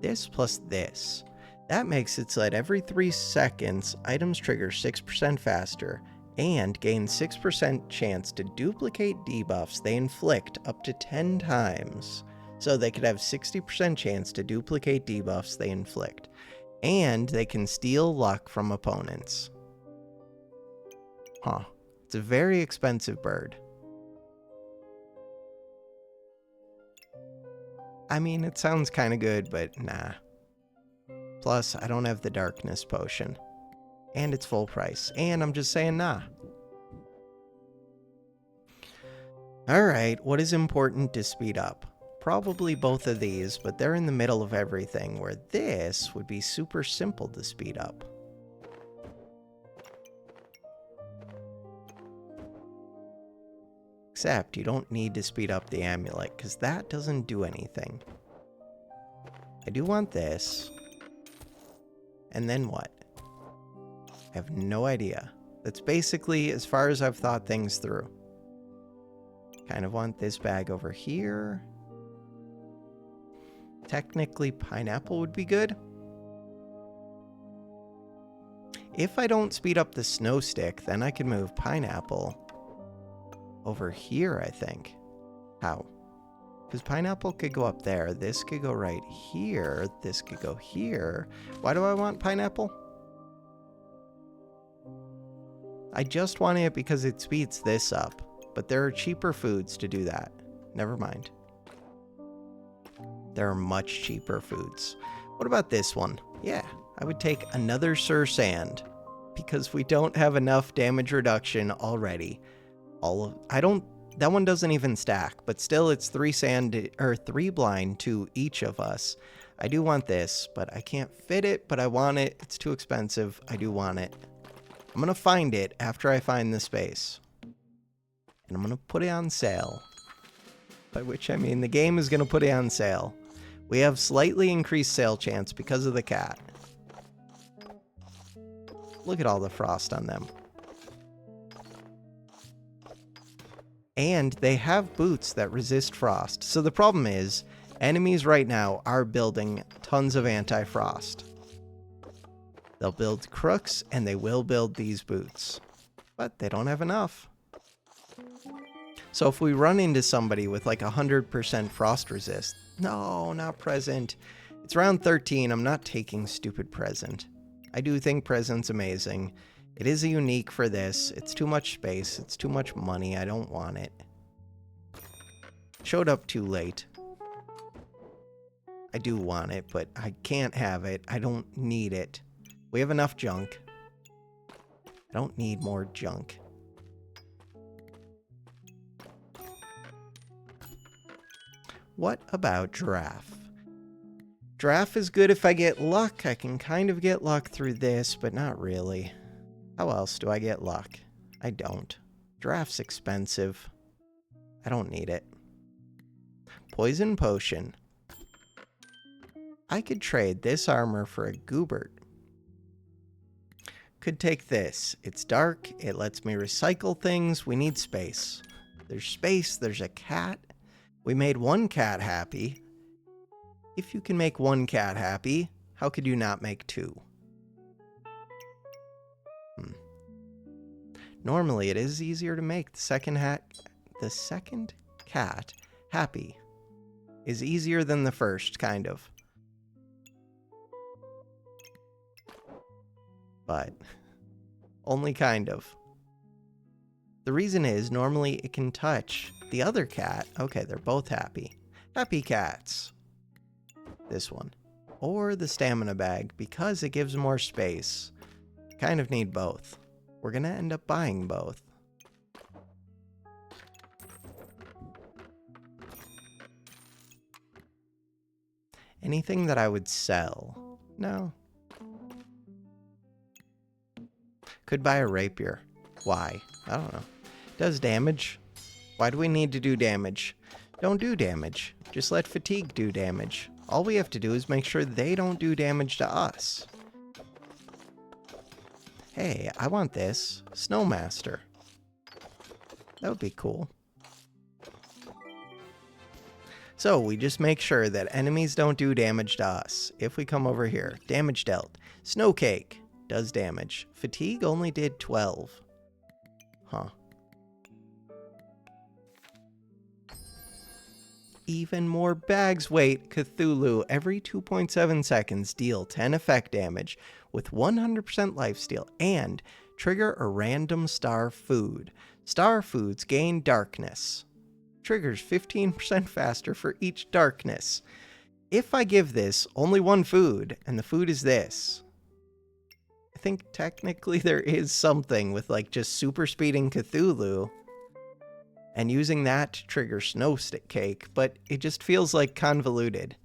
This plus this. That makes it so that every 3 seconds, items trigger 6% faster and gain 6% chance to duplicate debuffs they inflict up to 10 times. So they could have 60% chance to duplicate debuffs they inflict. And they can steal luck from opponents. Huh. It's a very expensive bird. I mean, it sounds kind of good, but nah. Plus, I don't have the darkness potion. And it's full price. And I'm just saying nah. Alright, what is important to speed up? Probably both of these, but they're in the middle of everything, where this would be super simple to speed up. Except you don't need to speed up the amulet, because that doesn't do anything. I do want this. And then what? I have no idea. That's basically as far as I've thought things through. Kind of want this bag over here. Technically, pineapple would be good. If I don't speed up the snow stick, then I can move pineapple over here, I think. How? Because pineapple could go up there. This could go right here. This could go here. Why do I want pineapple? I just want it because it speeds this up. But there are cheaper foods to do that. Never mind. There are much cheaper foods. What about this one? Yeah, I would take another Sir Sand. Because we don't have enough damage reduction already. That one doesn't even stack, but still it's 3 sand or 3 blind to each of us. I do want this, but I can't fit it, but I want it. It's too expensive. I do want it. I'm gonna find it after I find the space. And I'm gonna put it on sale. By which I mean the game is gonna put it on sale. We have slightly increased sale chance because of the cat. Look at all the frost on them. And they have boots that resist frost. So the problem is, enemies right now are building tons of anti-frost. They'll build crooks, and they will build these boots. But they don't have enough. So if we run into somebody with like 100% frost resist... No, not present. It's round 13. I'm not taking stupid present. I do think present's amazing. It is a unique for this. It's too much space. It's too much money. I don't want it. Showed up too late. I do want it, but I can't have it. I don't need it. We have enough junk. I don't need more junk. What about giraffe? Giraffe is good if I get luck. I can kind of get luck through this, but not really. How else do I get luck? I don't. Giraffe's expensive. I don't need it. Poison potion. I could trade this armor for a goobert. Could take this. It's dark. It lets me recycle things. We need space. There's space. There's a cat. We made one cat happy. If you can make one cat happy, how could you not make 2? Normally, it is easier to make the second cat happy. Is easier than the first, kind of. But only kind of. The reason is, normally it can touch the other cat. Okay, they're both happy. Happy cats. This one. Or the stamina bag, because it gives more space. Kind of need both. We're gonna end up buying both. Anything that I would sell? No. Could buy a rapier. Why? I don't know. Does damage. Why do we need to do damage? Don't do damage. Just let fatigue do damage. All we have to do is make sure they don't do damage to us. Hey, I want this. Snowmaster. That would be cool. So we just make sure that enemies don't do damage to us. If we come over here, damage dealt. Snowcake does damage. Fatigue only did 12. Huh. Even more bags. Wait, Cthulhu. Every 2.7 seconds, deal 10 effect damage with 100% lifesteal and trigger a random star food. Star foods gain darkness. Triggers 15% faster for each darkness. If I give this only one food, and the food is this, I think technically there is something with like just super speeding Cthulhu and using that to trigger Snowcake, but it just feels like convoluted.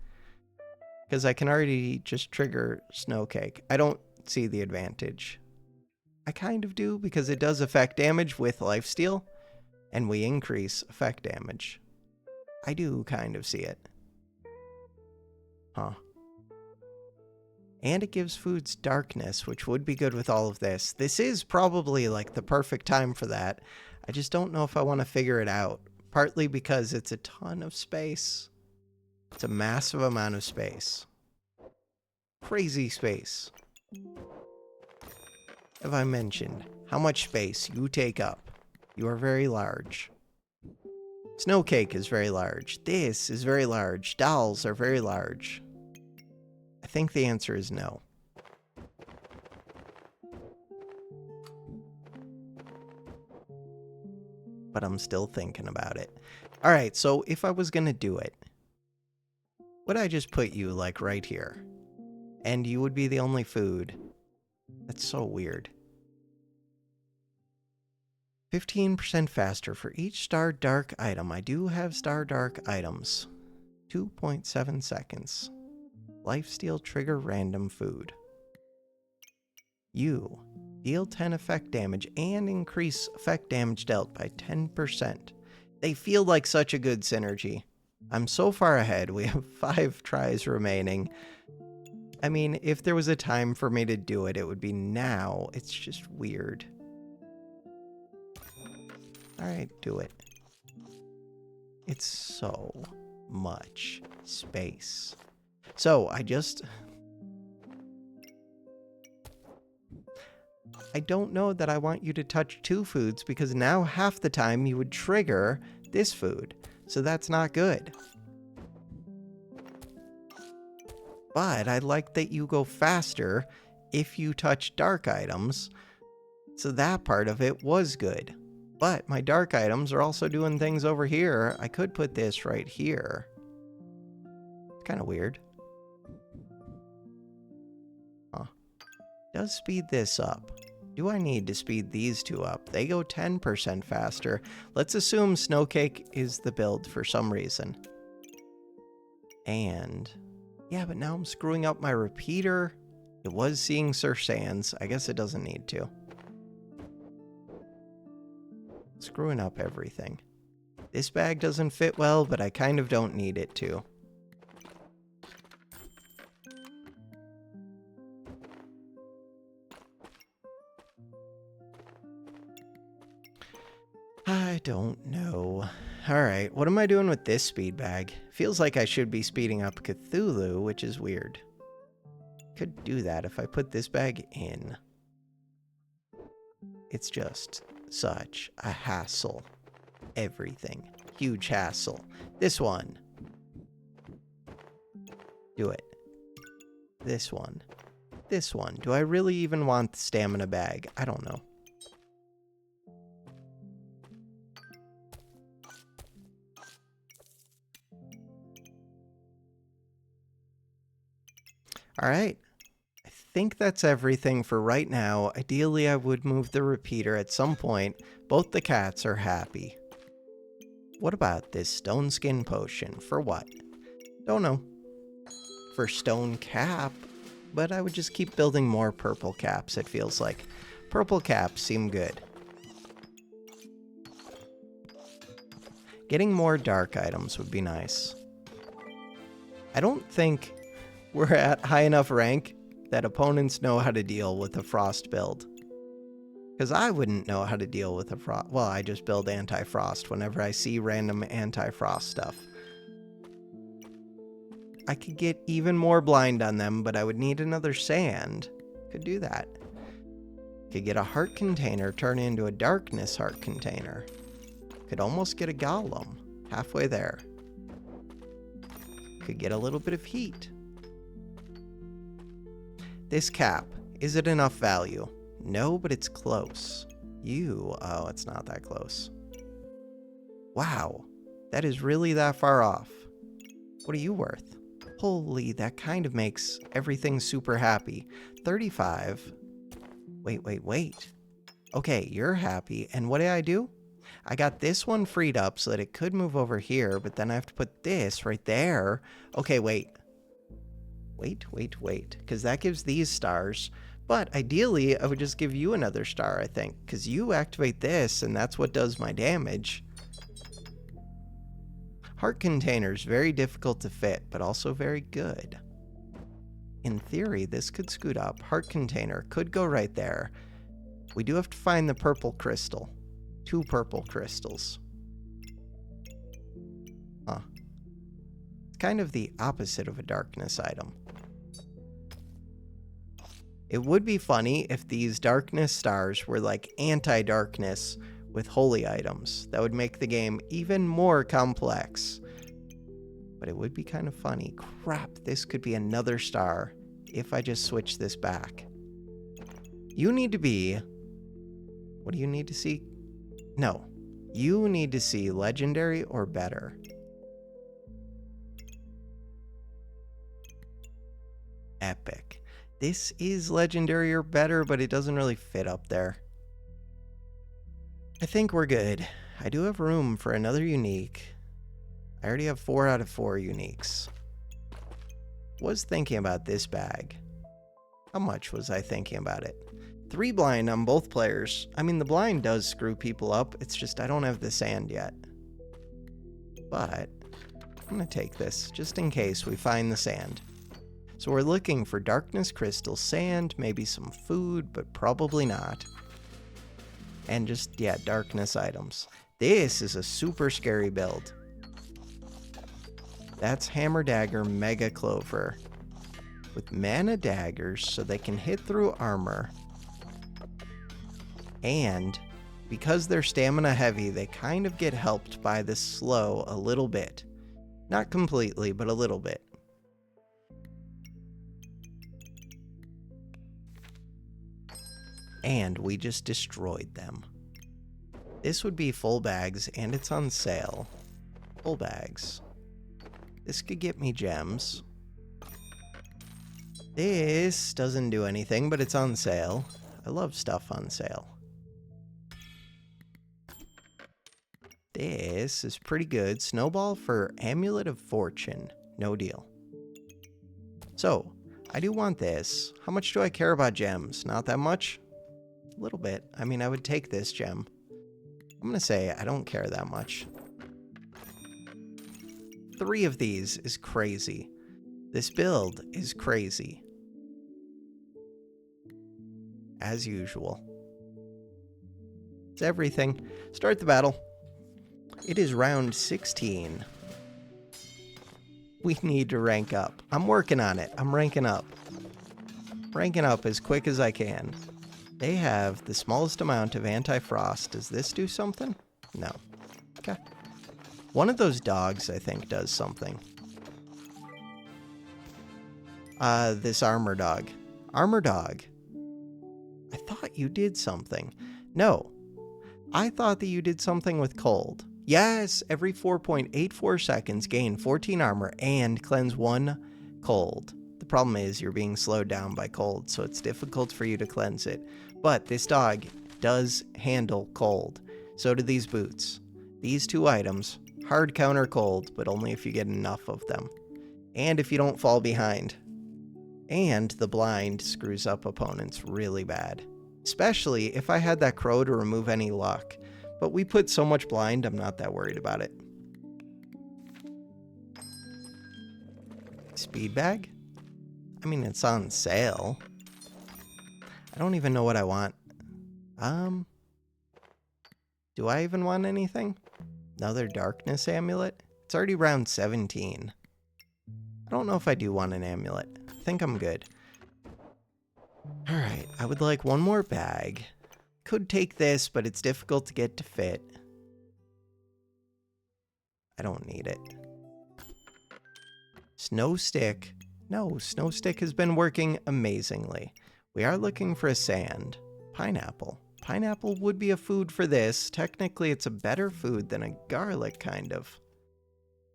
Because I can already just trigger Snowcake. I don't see the advantage. I kind of do because it does effect damage with lifesteal. And we increase effect damage. I do kind of see it. Huh. And it gives foods darkness, which would be good with all of this. This is probably like the perfect time for that. I just don't know if I want to figure it out. Partly because it's a ton of space. It's a massive amount of space. Crazy space. Have I mentioned how much space you take up? You are very large. Snowcake is very large. This is very large. Dolls are very large. I think the answer is no. But I'm still thinking about it. Alright, so if I was gonna do it, would I just put you, like, right here? And you would be the only food. That's so weird. 15% faster for each Star Dark item. I do have Star Dark items. 2.7 seconds. Lifesteal trigger random food. You deal 10 effect damage and increase effect damage dealt by 10%. They feel like such a good synergy. I'm so far ahead. We have 5 tries remaining. I mean, if there was a time for me to do it, it would be now. It's just weird. Alright, do it. It's so much space. So, I don't know that I want you to touch 2 foods because now half the time you would trigger this food. So that's not good. But I like that you go faster if you touch dark items. So that part of it was good. But my dark items are also doing things over here. I could put this right here. It's kind of weird. Huh. Does speed this up. Do I need to speed these 2 up? They go 10% faster. Let's assume Snowcake is the build for some reason. And yeah, but now I'm screwing up my repeater. It was seeing Sir Sans. I guess it doesn't need to. Screwing up everything. This bag doesn't fit well, but I kind of don't need it to. I don't know. Alright, what am I doing with this speed bag? Feels like I should be speeding up Cthulhu, which is weird. Could do that if I put this bag in. It's just such a hassle. Everything. Huge hassle. This one. Do it. This one. This one. Do I really even want the stamina bag? I don't know. Alright. I think that's everything for right now. Ideally, I would move the repeater at some point. Both the cats are happy. What about this stone skin potion? For what? Don't know. For stone cap? But I would just keep building more purple caps, it feels like. Purple caps seem good. Getting more dark items would be nice. I don't think we're at high enough rank that opponents know how to deal with a frost build. Because I wouldn't know how to deal with a frost. Well, I just build anti-frost whenever I see random anti-frost stuff. I could get even more blind on them, but I would need another sand. Could do that. Could get a heart container, turn it into a darkness heart container. Could almost get a golem. Halfway there. Could get a little bit of heat. This cap, is it enough value? No, but it's close. Oh, it's not that close. Wow, that is really that far off. What are you worth? Holy, that kind of makes everything super happy. 35. Wait. Okay, you're happy. And what did I do? I got this one freed up so that it could move over here, but then I have to put this right there. Okay, wait. Because that gives these stars. But ideally, I would just give you another star, I think. Because you activate this, and that's what does my damage. Heart containers, very difficult to fit, but also very good. In theory, this could scoot up. Heart container could go right there. We do have to find the purple crystal. 2 purple crystals. Huh. It's kind of the opposite of a darkness item. It would be funny if these darkness stars were like anti-darkness with holy items. That would make the game even more complex. But it would be kind of funny. Crap, this could be another star if I just switch this back. You need to be... What do you need to see? No. You need to see legendary or better. Epic. This is legendary or better, but it doesn't really fit up there. I think we're good. I do have room for another unique. I already have 4 out of 4 uniques. Was thinking about this bag. How much was I thinking about it? 3 blind on both players. I mean, the blind does screw people up. It's just I don't have the sand yet. But I'm going to take this just in case we find the sand. So we're looking for darkness crystal, sand, maybe some food, but probably not. And just, yeah, darkness items. This is a super scary build. That's Hammer Dagger Mega Clover. With mana daggers so they can hit through armor. And because they're stamina heavy, they kind of get helped by the slow a little bit. Not completely, but a little bit. And we just destroyed them. This would be full bags, and it's on sale. Full bags. This could get me gems. This doesn't do anything, but it's on sale. I love stuff on sale. This is pretty good. Snowball for Amulet of Fortune. No deal. So, I do want this. How much do I care about gems? Not that much? A little bit. I mean, I would take this gem. I'm going to say I don't care that much. 3 of these is crazy. This build is crazy. As usual. It's everything. Start the battle. It is round 16. We need to rank up. I'm working on it. I'm ranking up. Ranking up as quick as I can. They have the smallest amount of anti-frost. Does this do something? No. Okay. One of those dogs, I think, does something. This armor dog. Armor dog. I thought you did something. No. I thought that you did something with cold. Yes, every 4.84 seconds gain 14 armor and cleanse 1 cold. The problem is you're being slowed down by cold, so it's difficult for you to cleanse it. But this dog does handle cold. So do these boots. These 2 items, hard counter cold, but only if you get enough of them. And if you don't fall behind. And the blind screws up opponents really bad. Especially if I had that crow to remove any luck. But we put so much blind, I'm not that worried about it. speed bag? I mean, it's on sale. I don't even know what I want. Do I even want anything? Another darkness amulet? It's already round 17. I don't know if I do want an amulet. I think I'm good. Alright, I would like one more bag. Could take this, but it's difficult to get to fit. I don't need it. Snow stick. No, snow stick has been working amazingly. We are looking for a sand. Pineapple. Pineapple would be a food for this. Technically, it's a better food than a garlic, kind of.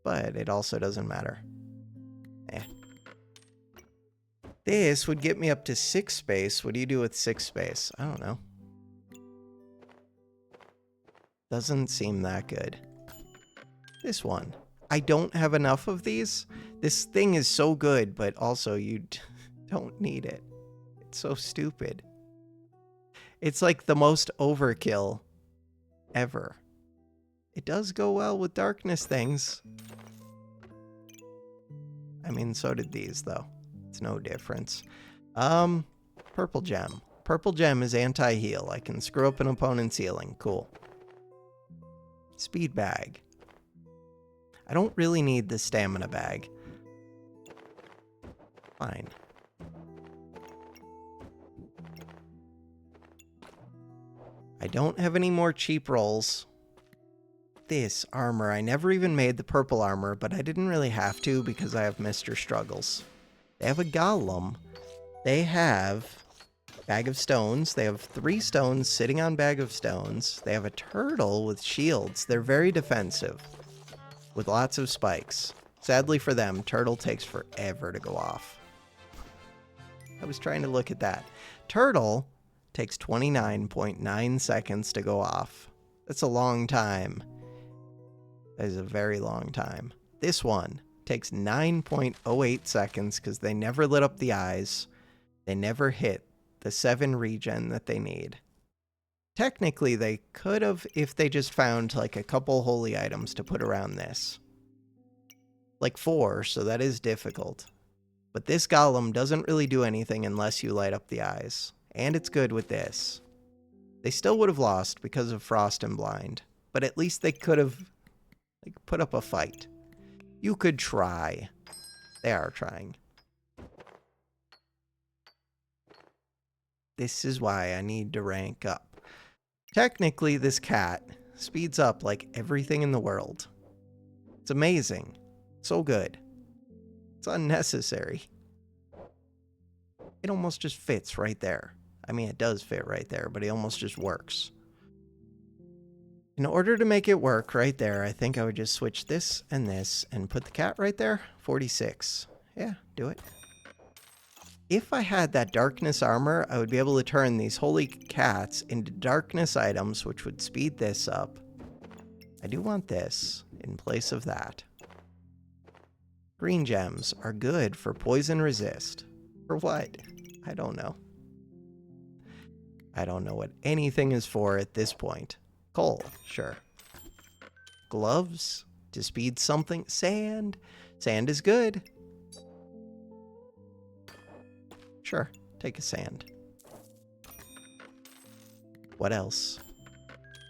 But it also doesn't matter. Eh. This would get me up to 6 space. What do you do with 6 space? I don't know. Doesn't seem that good. This one. I don't have enough of these. This thing is so good, but also you don't need it. It's so stupid. It's like the most overkill ever. It does go well with darkness things. I mean, so did these, though. It's no difference. Purple gem. Purple gem is anti-heal. I can screw up an opponent's healing. Cool. Speed bag. I don't really need the stamina bag. Fine. I don't have any more cheap rolls. This armor, I never even made the purple armor, but I didn't really have to because I have Mr. Struggles. They have a golem. They have bag of stones. They have 3 stones sitting on bag of stones. They have a turtle with shields. They're very defensive with lots of spikes. Sadly for them, turtle takes forever to go off. I was trying to look at that. Turtle takes 29.9 seconds to go off. That's a long time. That is a very long time. This one takes 9.08 seconds because they never lit up the eyes. They never hit the 7 regen that they need. Technically, they could have if they just found like a couple holy items to put around this. Like 4, so that is difficult. But this golem doesn't really do anything unless you light up the eyes. And it's good with this. They still would have lost because of Frost and Blind. But at least they could have put up a fight. You could try. They are trying. This is why I need to rank up. Technically, this cat speeds up like everything in the world. It's amazing. So good. It's unnecessary. It almost just fits right there. I mean, it does fit right there, but it almost just works. In order to make it work right there, I think I would just switch this and put the cat right there. 46. Yeah, do it. If I had that darkness armor, I would be able to turn these holy cats into darkness items, which would speed this up. I do want this in place of that. Green gems are good for poison resist. For what? I don't know. I don't know what anything is for at this point. Coal, sure. Gloves to speed something. Sand. Sand is good. Sure, take a sand. What else?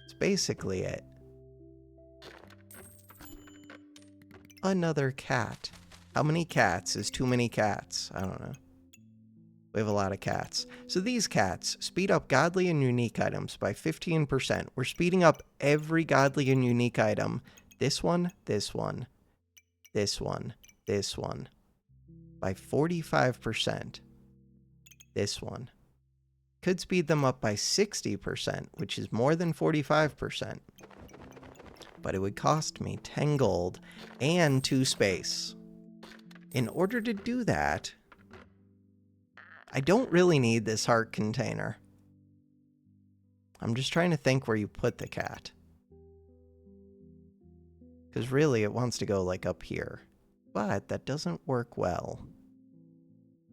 It's basically it. Another cat. How many cats is too many cats? I don't know. We have a lot of cats. So these cats speed up godly and unique items by 15%. We're speeding up every godly and unique item. This one, this one, this one, this one. By 45%. This one. Could speed them up by 60%, which is more than 45%. But it would cost me 10 gold and 2 space. In order to do that, I don't really need this heart container. I'm just trying to think where you put the cat. Because really it wants to go like up here. But that doesn't work well.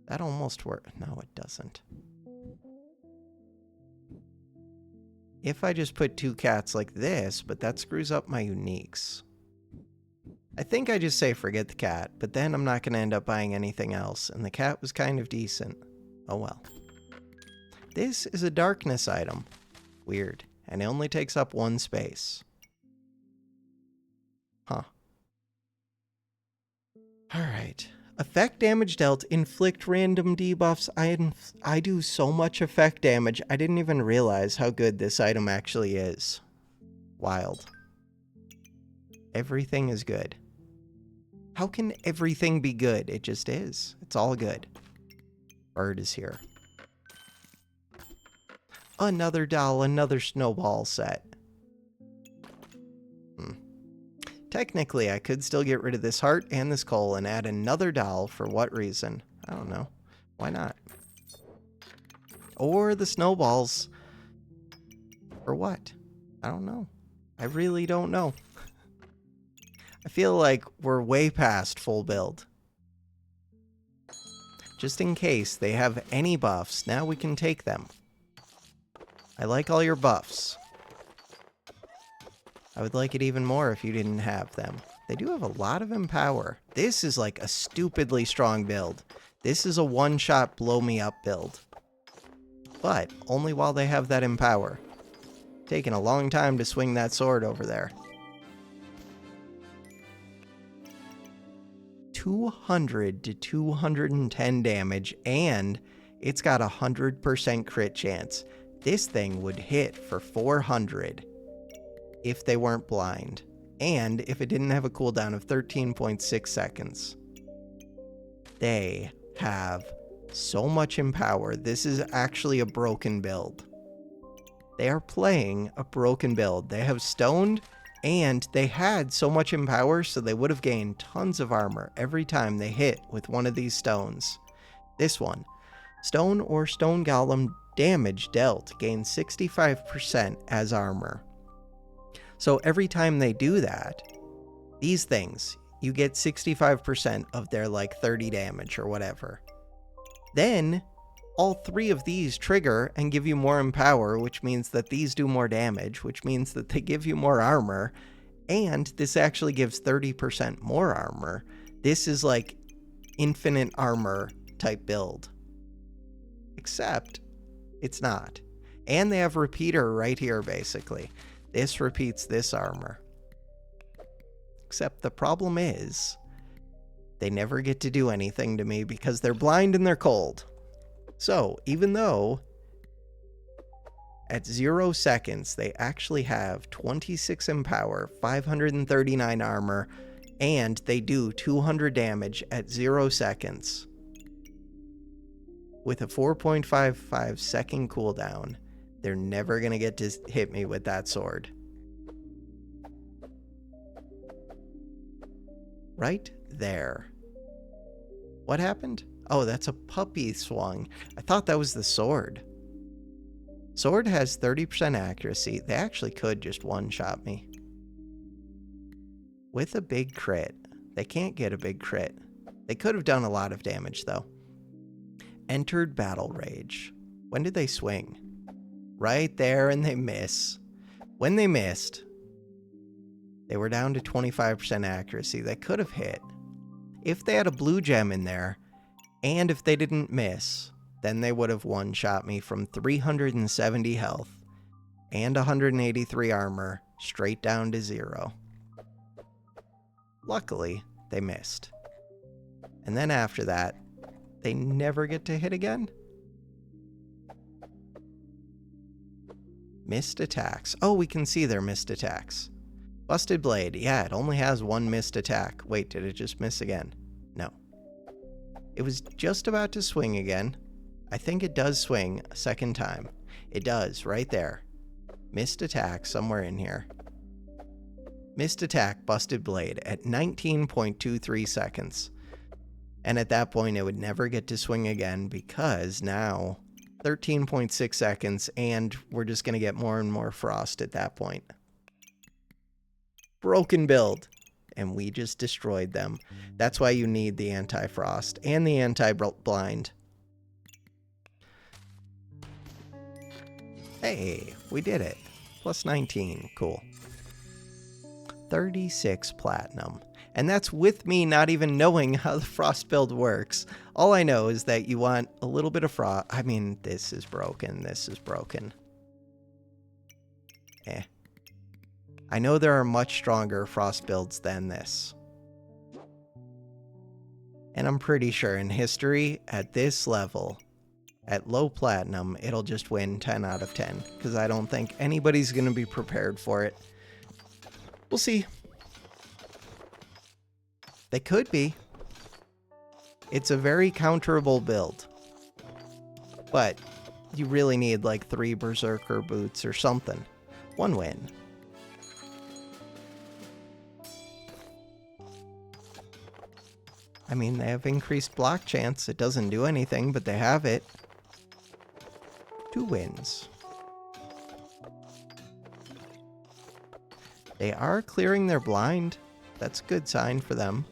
That almost works. No, it doesn't. If I just put 2 cats like this, but that screws up my uniques. I think I just say forget the cat, but then I'm not going to end up buying anything else, and the cat was kind of decent. Oh well. This is a darkness item. Weird. And it only takes up 1 space. Huh. Alright. Effect damage dealt. Inflict random debuffs. I do so much effect damage, I didn't even realize how good this item actually is. Wild. Everything is good. How can everything be good? It just is. It's all good. Bird is here. Another doll, another snowball set. Technically, I could still get rid of this heart and this coal and add another doll. For what reason? I don't know. Why not? Or the snowballs. For what? I don't know. I really don't know. I feel like we're way past full build. Just in case they have any buffs, now we can take them. I like all your buffs. I would like it even more if you didn't have them. They do have a lot of empower. This is like a stupidly strong build. This is a one-shot blow-me-up build. But only while they have that empower. Taking a long time to swing that sword over there. 200 to 210 damage, and it's got a 100% crit chance. This thing would hit for 400 if they weren't blind, and if it didn't have a cooldown of 13.6 seconds. They have so much empower. This is actually a broken build. They are playing a broken build. They have stoned, and they had so much empower, so they would have gained tons of armor every time they hit with one of these stones. This one, stone or stone golem damage dealt gains 65% as armor. So every time they do that, these things, you get 65% of their like 30 damage or whatever. Then all 3 of these trigger and give you more empower, which means that these do more damage, which means that they give you more armor, and this actually gives 30% more armor. This is like infinite armor type build. Except it's not. And they have repeater right here, basically. This repeats this armor. Except the problem is, they never get to do anything to me because they're blind and they're cold. So, even though at 0 seconds they actually have 26 empower, 539 armor, and they do 200 damage at 0 seconds, with a 4.55 second cooldown, they're never going to get to hit me with that sword. Right there. What happened? Oh, that's a puppy swung. I thought that was the sword. Sword has 30% accuracy. They actually could just one-shot me. With a big crit. They can't get a big crit. They could have done a lot of damage, though. Entered battle rage. When did they swing? Right there, and they miss. When they missed, they were down to 25% accuracy. They could have hit. If they had a blue gem in there, and if they didn't miss, then they would have one-shot me from 370 health and 183 armor straight down to 0. Luckily, they missed. And then after that, they never get to hit again? Missed attacks. Oh, we can see their missed attacks. Busted Blade. Yeah, it only has 1 missed attack. Wait, did it just miss again? No. It was just about to swing again. I think it does swing a second time. It does, right there. Missed attack somewhere in here. Missed attack, Busted Blade at 19.23 seconds. And at that point, it would never get to swing again because now 13.6 seconds, and we're just going to get more and more frost at that point. Broken build. And we just destroyed them. That's why you need the anti-frost and the anti-blind. Hey, we did it. Plus 19. Cool. 36 platinum. And that's with me not even knowing how the frost build works. All I know is that you want a little bit of frost. I mean, this is broken. This is broken. Eh. I know there are much stronger frost builds than this. And I'm pretty sure in history, at this level, at low platinum, it'll just win 10 out of 10. Because I don't think anybody's going to be prepared for it. We'll see. They could be. It's a very counterable build. But you really need like 3 Berserker boots or something. 1 win. I mean, they have increased block chance. It doesn't do anything, but they have it. 2 wins. They are clearing their blind. That's a good sign for them.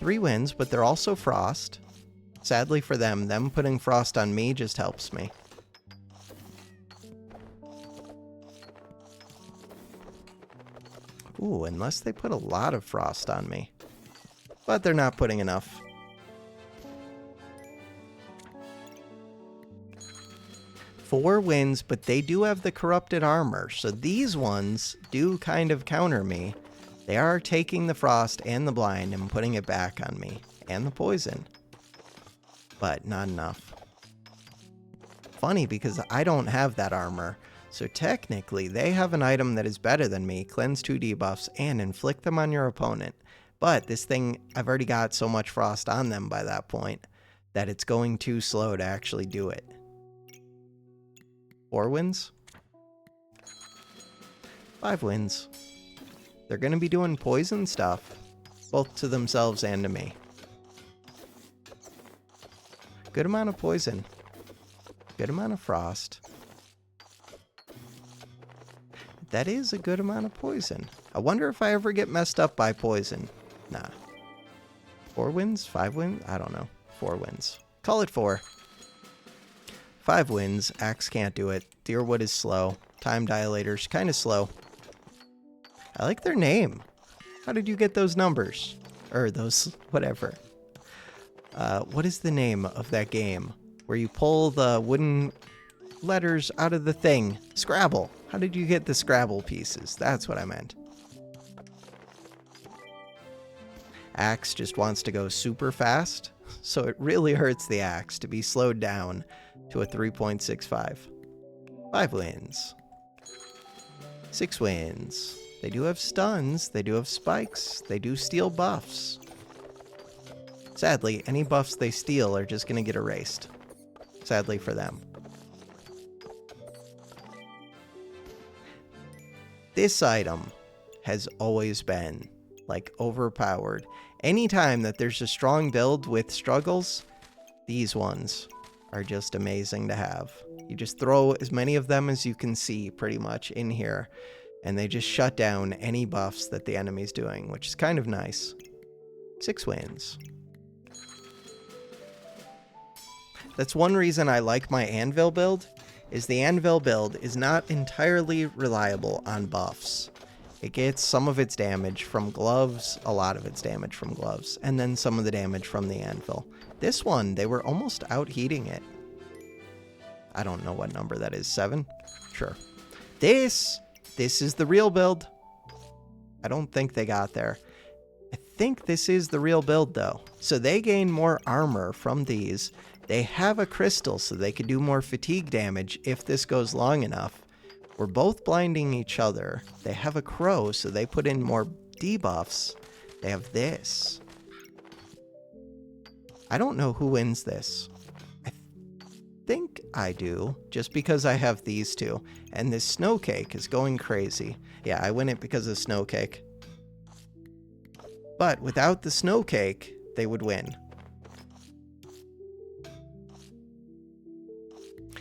3 wins, but they're also frost. Sadly for them putting frost on me just helps me. Ooh, unless they put a lot of frost on me. But they're not putting enough. 4 wins, but they do have the corrupted armor, so these ones do kind of counter me. They are taking the frost and the blind and putting it back on me. And the poison. But not enough. Funny, because I don't have that armor. So technically, they have an item that is better than me. Cleanse 2 debuffs and inflict them on your opponent. But this thing, I've already got so much frost on them by that point that it's going too slow to actually do it. 4 wins? 5 wins. They're going to be doing poison stuff, both to themselves and to me. Good amount of poison. Good amount of frost. That is a good amount of poison. I wonder if I ever get messed up by poison. Nah. 4 wins? 5 wins? I don't know. 4 wins. Call it 4. 5 wins. Axe can't do it. Deerwood is slow. Time Dilator's kind of slow. I like their name. How did you get those numbers? Or those, whatever. What is the name of that game? Where you pull the wooden letters out of the thing. Scrabble. How did you get the Scrabble pieces? That's what I meant. Axe just wants to go super fast, so it really hurts the axe to be slowed down to a 3.65. 5 wins. 6 wins. They do have stuns, they do have spikes, they do steal buffs. Sadly, any buffs they steal are just going to get erased. Sadly for them. This item has always been, like, overpowered. Anytime that there's a strong build with struggles, these ones are just amazing to have. You just throw as many of them as you can see, pretty much, in here, and they just shut down any buffs that the enemy's doing, which is kind of nice. 6 wins. That's one reason I like my Anvil build, is the Anvil build is not entirely reliable on buffs. It gets some of its damage from gloves, a lot of its damage from gloves, and then some of the damage from the Anvil. This one, they were almost out-heating it. I don't know what number that is, 7? Sure. This is the real build. I don't think they got there. I think this is the real build, though. So they gain more armor from these. They have a crystal, so they could do more fatigue damage if this goes long enough. We're both blinding each other. They have a crow, so they put in more debuffs. They have this. I don't know who wins this. I think I do, just because I have these two. And this snow cake is going crazy. Yeah, I win it because of snow cake. But without the snow cake, they would win.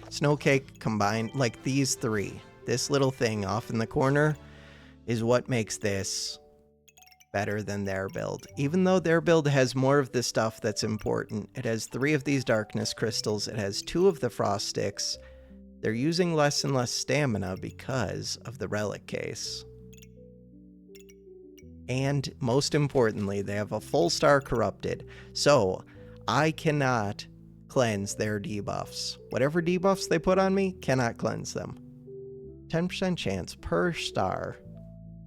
Snow cake combined, like these 3. This little thing off in the corner is what makes this better than their build. Even though their build has more of the stuff that's important. It has 3 of these darkness crystals. It has 2 of the frost sticks. They're using less and less stamina because of the relic case. And most importantly, they have a full star corrupted. So I cannot cleanse their debuffs. Whatever debuffs they put on me, cannot cleanse them. 10% chance per star.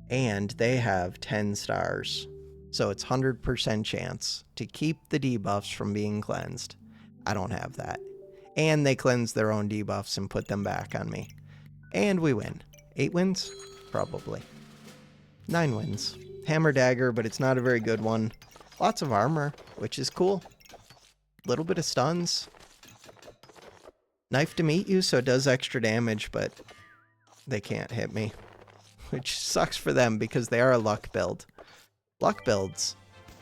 And they have 10 stars. So it's 100% chance to keep the debuffs from being cleansed. I don't have that. And they cleanse their own debuffs and put them back on me. And we win. 8 wins? Probably. 9 wins. Hammer dagger, but it's not a very good one. Lots of armor, which is cool. Little bit of stuns. Knife to meet you, so it does extra damage, but they can't hit me. Which sucks for them because they are a luck build. Luck builds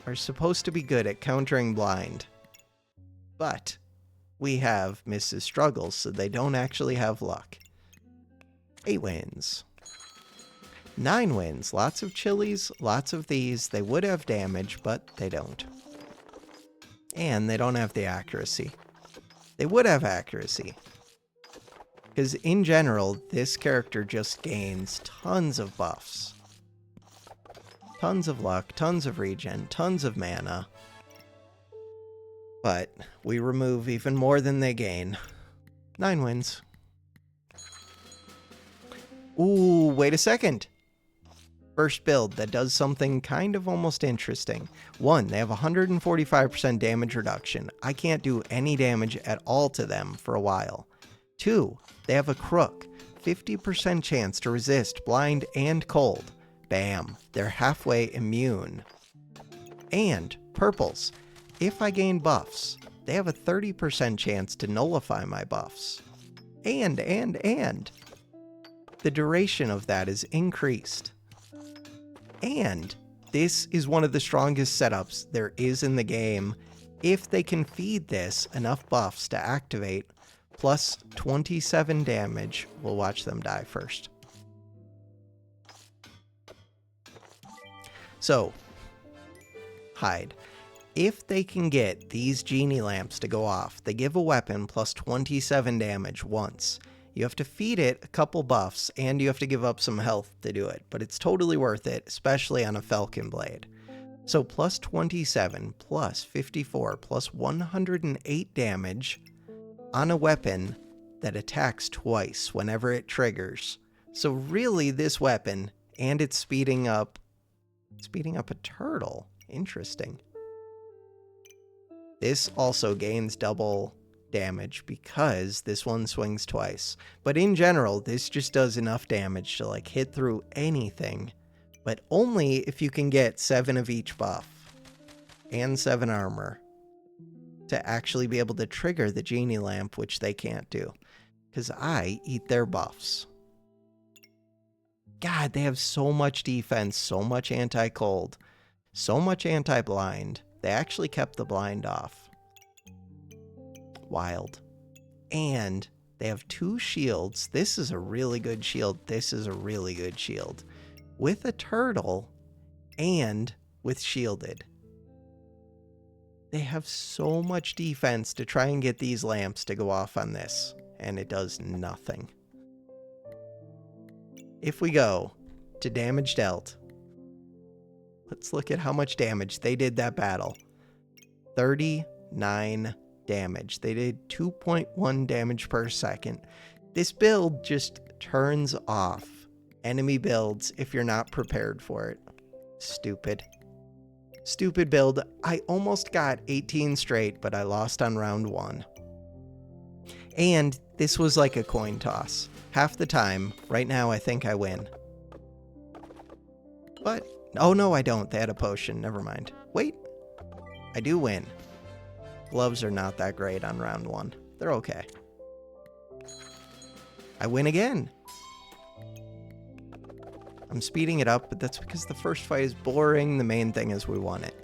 are supposed to be good at countering blind. But we have Mrs. Struggles, so they don't actually have luck. 8 wins. 9 wins. Lots of chilies, lots of these. They would have damage, but they don't. And they don't have the accuracy. They would have accuracy. Because in general, this character just gains tons of buffs. Tons of luck, tons of regen, tons of mana. But we remove even more than they gain. 9 wins. Ooh, wait a second. First build that does something kind of almost interesting. 1, they have 145% damage reduction. I can't do any damage at all to them for a while. 2, they have a crook. 50% chance to resist blind and cold. Bam, they're halfway immune. And purples. If I gain buffs, they have a 30% chance to nullify my buffs. And. The duration of that is increased. And this is one of the strongest setups there is in the game. If they can feed this enough buffs to activate, plus 27 damage, we'll watch them die first. So, hide. If they can get these genie lamps to go off, they give a weapon plus 27 damage once. You have to feed it a couple buffs, and you have to give up some health to do it, but it's totally worth it, especially on a Falcon Blade. So plus 27, plus 54, plus 108 damage on a weapon that attacks twice whenever it triggers. So really this weapon, and it's speeding up a turtle. Interesting. This also gains double damage because this one swings twice. But in general, this just does enough damage to like hit through anything, but only if you can get 7 of each buff and 7 armor to actually be able to trigger the genie lamp, which they can't do because I eat their buffs. God, they have so much defense, so much anti-cold, so much anti-blind. They actually kept the blind off. Wild. And they have 2 shields. This is a really good shield. This is a really good shield. With a turtle and with shielded. They have so much defense to try and get these lamps to go off on this. And it does nothing. If we go to damage dealt, let's look at how much damage they did that battle. 39 damage. They did 2.1 damage per second. This build just turns off enemy builds if you're not prepared for it. Stupid. Stupid build. I almost got 18 straight, but I lost on round 1. And this was like a coin toss. Half the time, right now I think I win. But, oh no I don't. They had a potion. Never mind. Wait. I do win. Gloves are not that great on round 1. They're okay. I win again. I'm speeding it up, but that's because the first fight is boring. The main thing is we won it.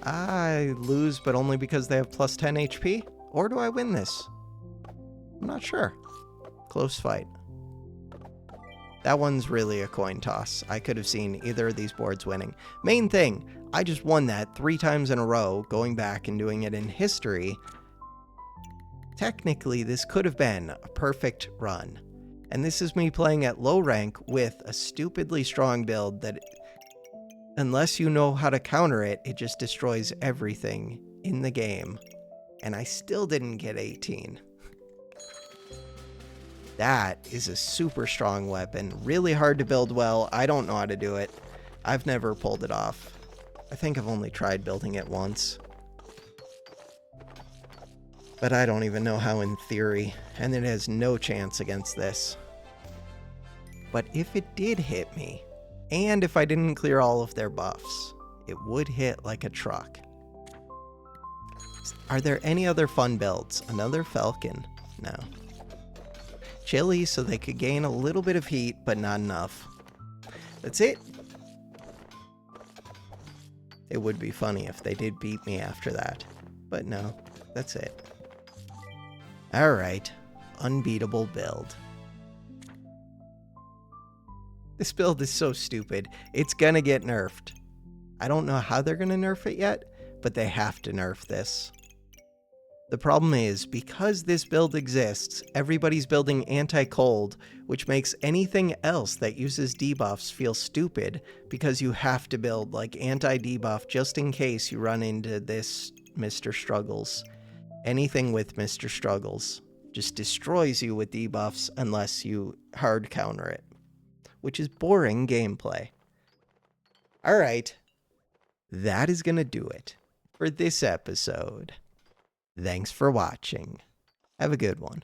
I lose, but only because they have plus 10 HP? Or do I win this? I'm not sure. Close fight. That one's really a coin toss. I could have seen either of these boards winning. Main thing, I just won that 3 times in a row, going back and doing it in history. Technically, this could have been a perfect run. And this is me playing at low rank with a stupidly strong build that Unless you know how to counter it, it just destroys everything in the game. And I still didn't get 18. That is a super strong weapon. Really hard to build well. I don't know how to do it. I've never pulled it off. I think I've only tried building it once. But I don't even know how in theory, and it has no chance against this. But if it did hit me, and if I didn't clear all of their buffs, it would hit like a truck. Are there any other fun builds? Another Falcon? No. Chili so they could gain a little bit of heat, but not enough. That's it. It would be funny if they did beat me after that. But no, that's it. Alright, unbeatable build. This build is so stupid. It's gonna get nerfed. I don't know how they're gonna nerf it yet, but they have to nerf this. The problem is, because this build exists, everybody's building anti-cold, which makes anything else that uses debuffs feel stupid, because you have to build like anti-debuff just in case you run into this Mr. Struggles. Anything with Mr. Struggles just destroys you with debuffs unless you hard counter it, which is boring gameplay. Alright, that is gonna do it for this episode. Thanks for watching. Have a good one.